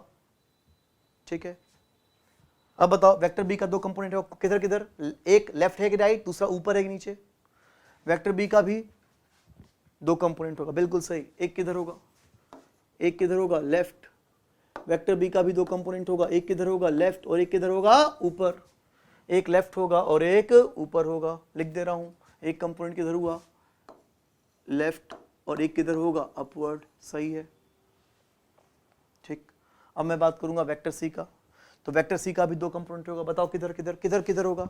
ठीक है, अब बताओ, वेक्टर बी का 2 कंपोनेंट है, किधर किधर? एक लेफ्ट है कि राइट, दूसरा ऊपर है कि नीचे? वेक्टर बी का भी 2 कंपोनेंट होगा, बिल्कुल सही। एक किधर होगा? एक किधर होगा? लेफ्ट। वेक्टर बी का भी 2 कंपोनेंट होगा, एक किधर होगा? लेफ्ट, और एक किधर होगा? ऊपर। एक लेफ्ट होगा और एक ऊपर होगा। लिख दे रहा हूं, एक कंपोनेंट किधर हुआ? लेफ्ट, और एक किधर होगा? अपवर्ड। सही है, ठीक। अब मैं बात करूंगा वेक्टर सी का। तो वेक्टर सी का भी 2 कंपोनेंट होगा, बताओ किधर किधर किधर किधर होगा?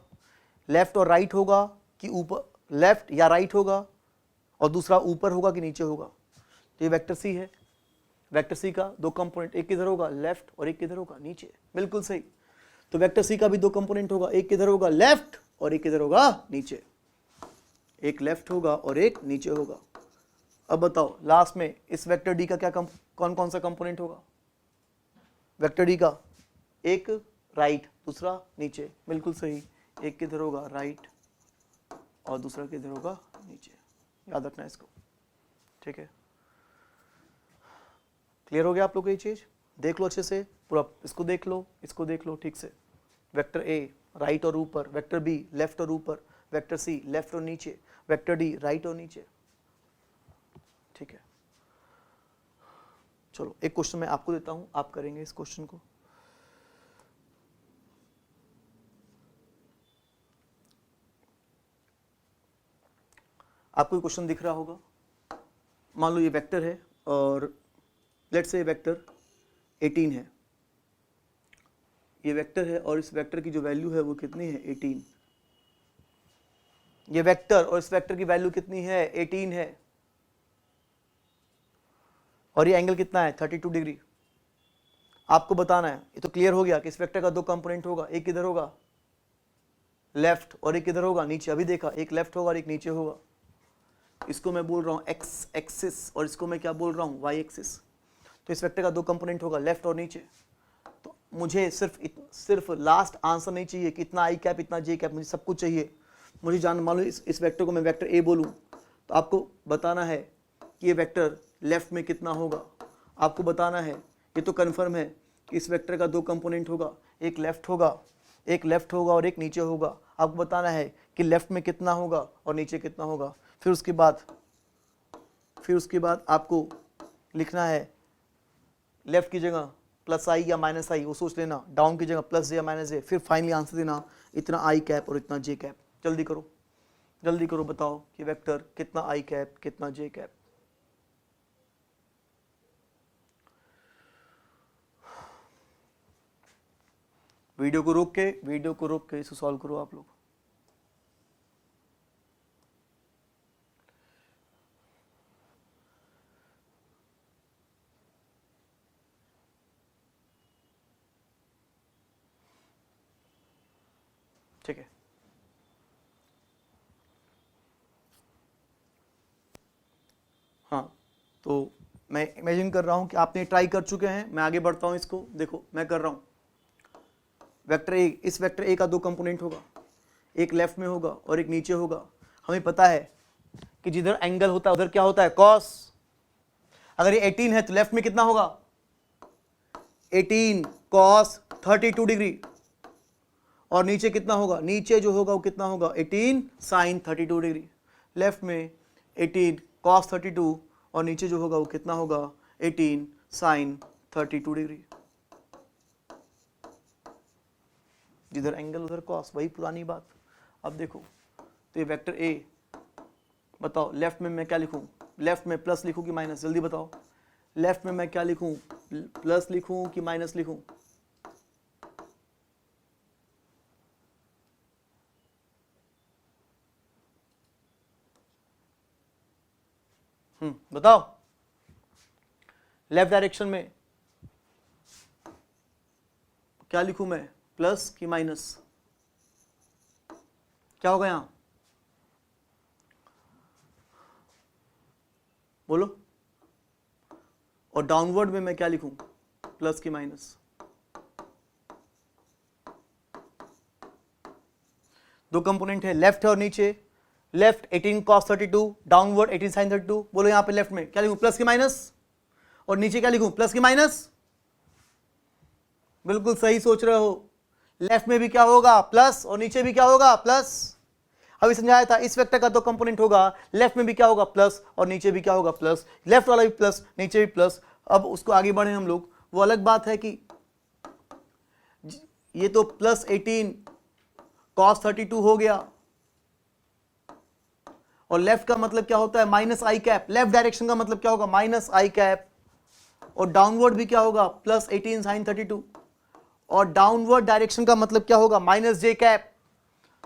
लेफ्ट और राइट होगा कि ऊपर? लेफ्ट या राइट होगा, और दूसरा ऊपर होगा कि नीचे होगा? तो ये वेक्टर सी है। वेक्टर सी का 2 कंपोनेंट, एक किधर होगा? लेफ्ट, और एक किधर होगा? नीचे, बिल्कुल सही। तो वेक्टर सी का भी 2 कंपोनेंट होगा, एक किधर होगा? लेफ्ट, और एक किधर होगा? नीचे। एक लेफ्ट होगा और एक नीचे होगा। अब बताओ, लास्ट में इस वेक्टर डी का क्या कौन कौन सा कंपोनेंट होगा? वेक्टर डी का एक राइट, दूसरा नीचे, बिल्कुल सही। एक किधर होगा? राइट, और दूसरा किधर होगा? नीचे। याद रखना इसको, ठीक है। क्लियर हो गया आप लोग को ये चीज? देख लो अच्छे से पूरा, इसको देख लो, इसको देख लो ठीक से। वेक्टर ए राइट और ऊपर, वेक्टर बी लेफ्ट और ऊपर, वेक्टर सी लेफ्ट और नीचे, वेक्टर डी राइट और नीचे। ठीक है, चलो एक क्वेश्चन मैं आपको देता हूं, आप करेंगे इस क्वेश्चन को। आपको क्वेश्चन दिख रहा होगा। मान लो ये वेक्टर है और लेट्स से वेक्टर 18 है, ये वेक्टर है और इस वेक्टर की जो वैल्यू है वो कितनी है 18। ये वेक्टर और इस वेक्टर की वैल्यू कितनी है 18 है और ये एंगल कितना है 32 डिग्री। आपको बताना है, ये तो क्लियर हो गया कि इस वेक्टर का दो कंपोनेंट होगा, एक इधर होगा लेफ्ट और एक इधर होगा नीचे। अभी देखा, एक लेफ्ट होगा और एक नीचे होगा। इसको मैं बोल रहा हूँ एक्स एक्सिस और इसको मैं क्या बोल रहा हूँ वाई एक्सिस। तो इस वेक्टर का दो कंपोनेंट होगा लेफ्ट और नीचे। तो मुझे सिर्फ लास्ट आंसर नहीं चाहिए कि इतना आई कैप इतना जे कैप, मुझे सब कुछ चाहिए। मुझे जान मान लो इस वेक्टर को मैं वेक्टर ए बोलूँ तो आपको बताना है कि ये वेक्टर लेफ्ट में कितना होगा। आपको बताना है, ये तो कन्फर्म है कि इस वेक्टर का दो कंपोनेंट होगा, एक लेफ्ट होगा और एक नीचे होगा। आपको बताना है कि लेफ्ट में कितना होगा और नीचे कितना होगा। फिर उसके बाद आपको लिखना है लेफ्ट की जगह प्लस आई या माइनस आई, वो सोच लेना। डाउन की जगह प्लस जे या माइनस जे। फिर फाइनली आंसर देना इतना आई कैप और इतना जे कैप। जल्दी करो बताओ कि वेक्टर कितना आई कैप कितना जे कैप। वीडियो को रोक के इसे सॉल्व करो आप लोग। ठीक है, हाँ, तो मैं इमेजिन कर रहा हूं कि आपने ट्राई कर चुके हैं। मैं आगे बढ़ता हूं इसको। देखो मैं कर रहा हूं वेक्टर ए, इस वेक्टर ए का दो कंपोनेंट होगा, एक लेफ्ट में होगा और एक नीचे होगा। हमें पता है कि जिधर एंगल होता है उधर क्या होता है कॉस। अगर ये 18 है तो लेफ्ट में कितना होगा 18 कॉस 32 डिग्री और नीचे कितना होगा, नीचे जो होगा वो कितना होगा 18 साइन 32 डिग्री। लेफ्ट में 18 कॉस 32 और नीचे जो होगा वो कितना होगा 18 साइन 32 डिग्री। जिधर एंगल उधर कॉस, वही पुरानी बात। अब देखो तो ये वेक्टर ए, बताओ लेफ्ट में मैं क्या लिखूं, लेफ्ट में प्लस लिखूं कि माइनस, जल्दी बताओ। लेफ्ट में मैं क्या लिखूं, प्लस लिखूं कि माइनस लिखूं। बताओ लेफ्ट डायरेक्शन में क्या लिखूं मैं, प्लस कि माइनस। क्या होगा यहां बोलो। और डाउनवर्ड में मैं क्या लिखूं, प्लस कि माइनस। दो कंपोनेंट है, लेफ्ट है और नीचे। Left 18 cos 32, downward 18 sin 32। बोलो यहां पे लेफ्ट में क्या लिखूं, प्लस कि माइनस, और नीचे क्या लिखूं, प्लस कि माइनस। बिल्कुल सही सोच रहे हो। लेफ्ट में भी क्या होगा प्लस और नीचे भी क्या होगा प्लस। अभी समझाया था इस वेक्टर का दो कंपोनेंट होगा, लेफ्ट में भी क्या होगा प्लस और नीचे भी क्या होगा प्लस। लेफ्ट वाला भी प्लस नीचे भी प्लस। अब उसको आगे बढ़े हम लोग, वो अलग बात है कि ये तो प्लस 18 cos 32 हो गया और लेफ्ट का मतलब क्या होता है माइनस आई कैप। लेफ्ट डायरेक्शन का मतलब क्या होगा माइनस आई कैप। और डाउनवर्ड भी क्या होगा प्लस 18 साइन 32। और डाउनवर्ड डायरेक्शन का मतलब क्या होगा माइनस जे कैप।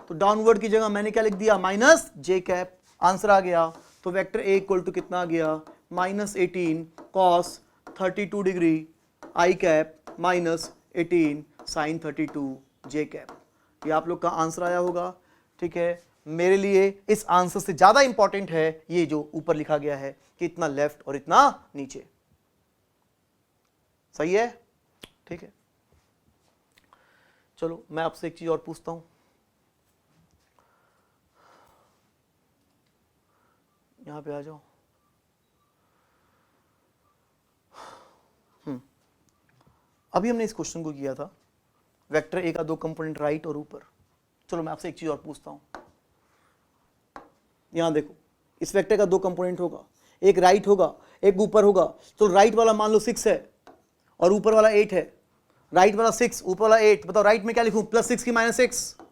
तो डाउनवर्ड की जगह मैंने क्या लिख दिया माइनस जे कैप। आंसर आ गया। तो वेक्टर ए इक्वल टू कितना आ गया minus 18 cos 32 degree I cap minus 18 sine 32 J cap. ये आप लोग का आंसर आया होगा। ठीक है, मेरे लिए इस आंसर से ज्यादा इंपॉर्टेंट है ये जो ऊपर लिखा गया है कि इतना लेफ्ट और इतना नीचे। सही है, ठीक है। चलो मैं आपसे एक चीज और पूछता हूं। यहां पे आ जाओ। अभी हमने इस क्वेश्चन को किया था वेक्टर ए का दो कंपोनेंट राइट और ऊपर। चलो मैं आपसे एक चीज और पूछता हूं। यहां देखो इस वेक्टर का दो कंपोनेंट होगा, एक राइट होगा एक ऊपर होगा। तो राइट वाला मान लो 6 है और ऊपर वाला 8 है। राइट वाला 6 ऊपर वाला 8। बताओ राइट में क्या लिखूं प्लस 6 की माइनस 6,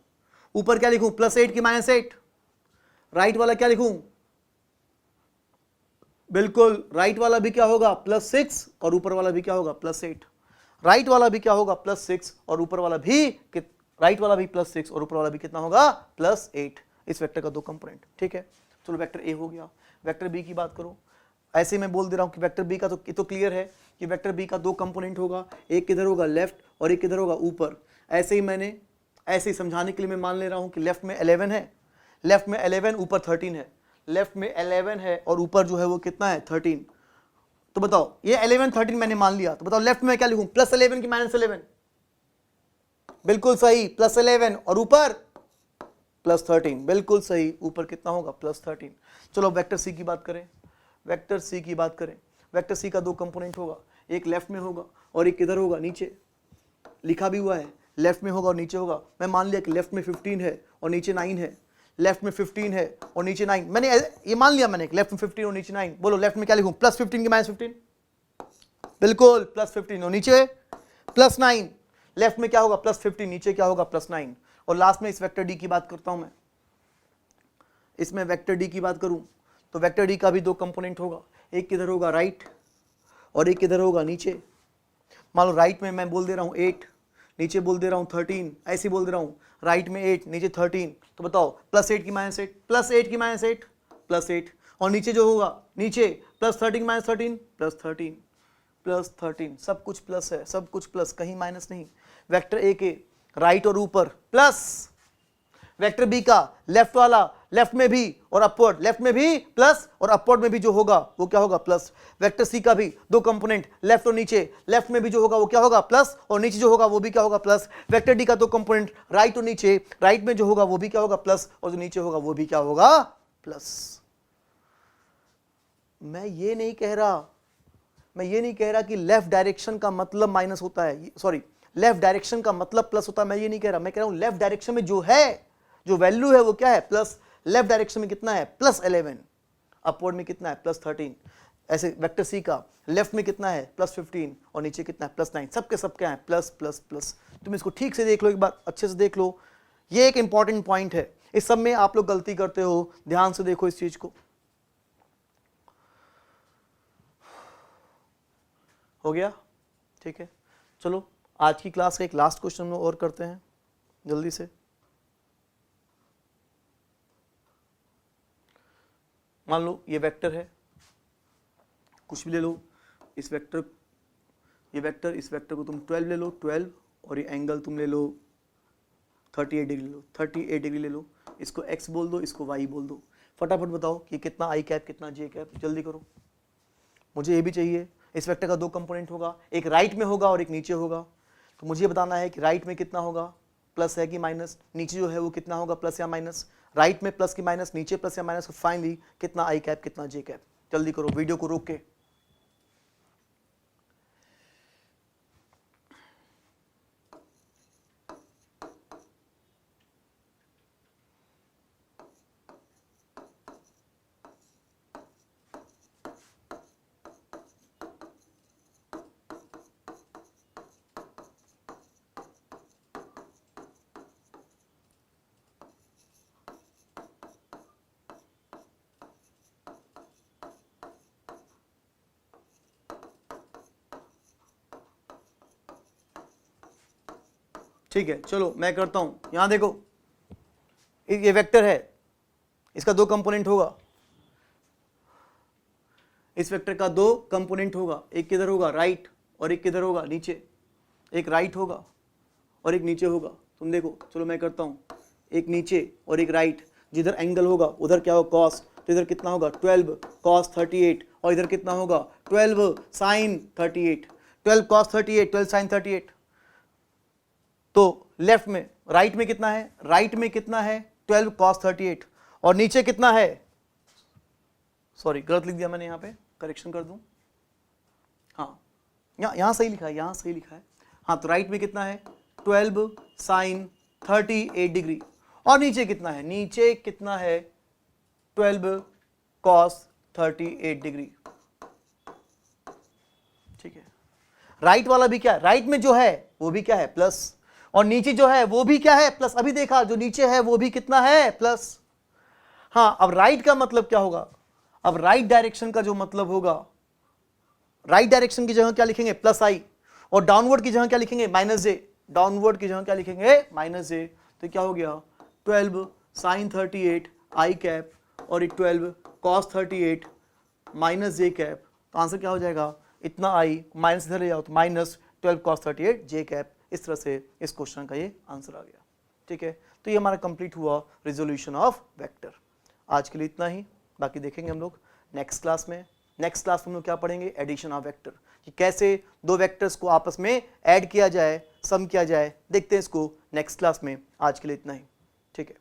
ऊपर क्या लिखूं प्लस 8 की माइनस 8। राइट वाला क्या लिखूं, बिल्कुल राइट वाला भी क्या होगा प्लस 6 और ऊपर वाला भी क्या होगा प्लस 8। राइट वाला भी क्या होगा +6 और ऊपर वाला भी राइट वाला भी +6 और ऊपर वाला भी कितना होगा +8। इस वेक्टर का दो कंपोनेंट। ठीक है, चलो वेक्टर ए हो गया। वेक्टर बी की बात करो, ऐसे मैं बोल दे रहा हूं कि वेक्टर बी का तो क्लियर है कि वेक्टर बी का दो कंपोनेंट होगा, एक किधर होगा लेफ्ट और एक किधर होगा ऊपर। ऐसे ही मैंने ऐसे ही समझाने के लिए मैं मान ले रहा हूं कि लेफ्ट में 11 है, लेफ्ट में 11 ऊपर 13 है, लेफ्ट में 11 है और ऊपर जो है वो कितना है 13। तो बताओ ये 11 13 मैंने मान लिया, तो बताओ लेफ्ट में क्या लिखूं +11 कि -11? बिल्कुल सही +11 और ऊपर +13, बिल्कुल सही, ऊपर कितना होगा +13। चलो वेक्टर सी की बात करें, वेक्टर सी की बात करें। वेक्टर सी का दो कंपोनेंट होगा, एक लेफ्ट में होगा और एक किधर होगा नीचे, लिखा भी हुआ है लेफ्ट में होगा और नीचे होगा। मैं मान लिया कि लेफ्ट में 15 है और नीचे 9 है, लेफ्ट में 15 है और नीचे 9, मैंने ये मान लिया मैंने लेफ्ट में 15 और नीचे 9। बोलो लेफ्ट में क्या लिखूं +15 कि -15? बिल्कुल +15 और नीचे +9। लेफ्ट में क्या होगा +15, नीचे क्या होगा +9। और लास्ट में इस वेक्टर डी की बात करता हूं मैं, इसमें वेक्टर डी की बात करूं तो वेक्टर डी का भी दो कंपोनेंट होगा, एक किधर होगा राइट और एक किधर होगा नीचे। मान लो राइट में मैं बोल दे रहा हूं 8, नीचे बोल दे रहा हूं 13, ऐसे बोल दे रहा हूं राइट में 8 नीचे 13। तो बताओ +8 की -8, +8 की -8 +8 और नीचे जो होगा नीचे +13 की -13 +13 +13, सब कुछ प्लस है, सब कुछ प्लस, कहीं माइनस नहीं। वेक्टर ए के राइट और ऊपर प्लस, वेक्टर बी का लेफ्ट वाला लेफ्ट में भी और अपवर्ड, लेफ्ट में भी प्लस और अपवर्ड में भी जो होगा वो क्या होगा प्लस। वेक्टर सी का भी दो कंपोनेंट लेफ्ट और नीचे, लेफ्ट में भी जो होगा वो क्या होगा प्लस और नीचे जो होगा वो भी क्या होगा प्लस। वेक्टर डी का दो कंपोनेंट राइट और नीचे, राइट में जो होगा वो भी क्या होगा प्लस और जो नीचे होगा वो भी क्या होगा प्लस। मैं ये नहीं कह रहा कि लेफ्ट डायरेक्शन का मतलब माइनस होता है, सॉरी लेफ्ट डायरेक्शन का मतलब प्लस होता है, मैं ये नहीं कह रहा। मैं कह रहा हूं लेफ्ट डायरेक्शन में जो है, जो वैल्यू है वो क्या है प्लस। लेफ्ट डायरेक्शन में कितना है +11, अपवर्ड में कितना है +13। ऐसे वेक्टर सी का लेफ्ट में कितना है +15 और नीचे कितना है +9, सबके सब क्या है प्लस प्लस प्लस। तुम इसको ठीक से देख लो, एक बार अच्छे से देख लो, ये एक इंपॉर्टेंट पॉइंट है। इस सब में आप लोग गलती करते हो, ध्यान से देखो इस चीज को। हो गया, ठीक है। चलो आज की क्लास का एक लास्ट क्वेश्चन और करते हैं जल्दी से। मान लो ये वेक्टर है, कुछ भी ले लो, इस वेक्टर, ये वेक्टर, इस वेक्टर को तुम 12 ले लो, 12 और ये एंगल तुम ले लो 38 डिग्री ले लो, 38 डिग्री ले लो। इसको x बोल दो, इसको y बोल दो। फटाफट बताओ कि कितना i कैप कितना j कैप, जल्दी करो, मुझे ये भी चाहिए। इस वेक्टर का दो कंपोनेंट होगा, एक राइट में होगा और एक नीचे होगा। तो मुझे बताना है कि राइट में कितना होगा, प्लस है कि माइनस, नीचे जो है वो कितना होगा प्लस या माइनस। राइट में प्लस की माइनस, नीचे प्लस या माइनस, फाइनली कितना आई कैप कितना जे कैप। जल्दी करो, वीडियो को रोक के। ठीक है, चलो मैं करता हूं। यहां देखो, ये वेक्टर है, इसका दो कंपोनेंट होगा, इस वेक्टर का दो कंपोनेंट होगा, एक किधर होगा राइट और एक किधर होगा नीचे। एक राइट होगा और एक नीचे होगा। तुम देखो, चलो मैं करता हूं, एक नीचे और एक राइट। जिधर एंगल होगा उधर क्या होगा कॉस, तो इधर कितना होगा 12 cos 38 और इधर कितना होगा 12 sin 38। 12 cos 38, 12 sin 38। तो लेफ्ट में, राइट में कितना है, राइट में कितना है 12 cos 38 और नीचे कितना है, सॉरी गलत लिख दिया मैंने, यहां पे करेक्शन कर दूं। हाँ, यहां सही लिखा है, यहां सही लिखा है। हाँ, तो राइट में कितना है 12 sin 38 डिग्री और नीचे कितना है, नीचे कितना है 12 cos 38 डिग्री। ठीक है, राइट वाला भी क्या है, राइट में जो है वो भी क्या है प्लस और नीचे जो है वो भी क्या है प्लस। अभी देखा, जो नीचे है वो भी कितना है प्लस। हाँ, अब राइट का मतलब क्या होगा, अब राइट डायरेक्शन का जो मतलब होगा, राइट डायरेक्शन की जगह क्या लिखेंगे +i और डाउनवर्ड की जगह क्या लिखेंगे, माइनस जे, डाउनवर्ड की जगह क्या लिखेंगे, माइनस जे। तो क्या हो गया 12 साइन 38 आई कैप और 12 कॉस 38 माइनस जे कैप। तो आंसर क्या हो जाएगा, इतना आई माइनस इधर ले जाओ तो माइनस 12 कॉस 38 जे कैप। इस तरह से इस क्वेश्चन का ये आंसर आ गया। ठीक है, तो ये हमारा कंप्लीट हुआ रिजोल्यूशन ऑफ वेक्टर। आज के लिए इतना ही, बाकी देखेंगे हम लोग नेक्स्ट क्लास में। नेक्स्ट क्लास में हम लोग क्या पढ़ेंगे, एडिशन ऑफ वेक्टर, कि कैसे दो वेक्टर्स को आपस में ऐड किया जाए, सम किया जाए। देखते हैं इसको नेक्स्ट क्लास में। आज के लिए इतना ही, ठीक है।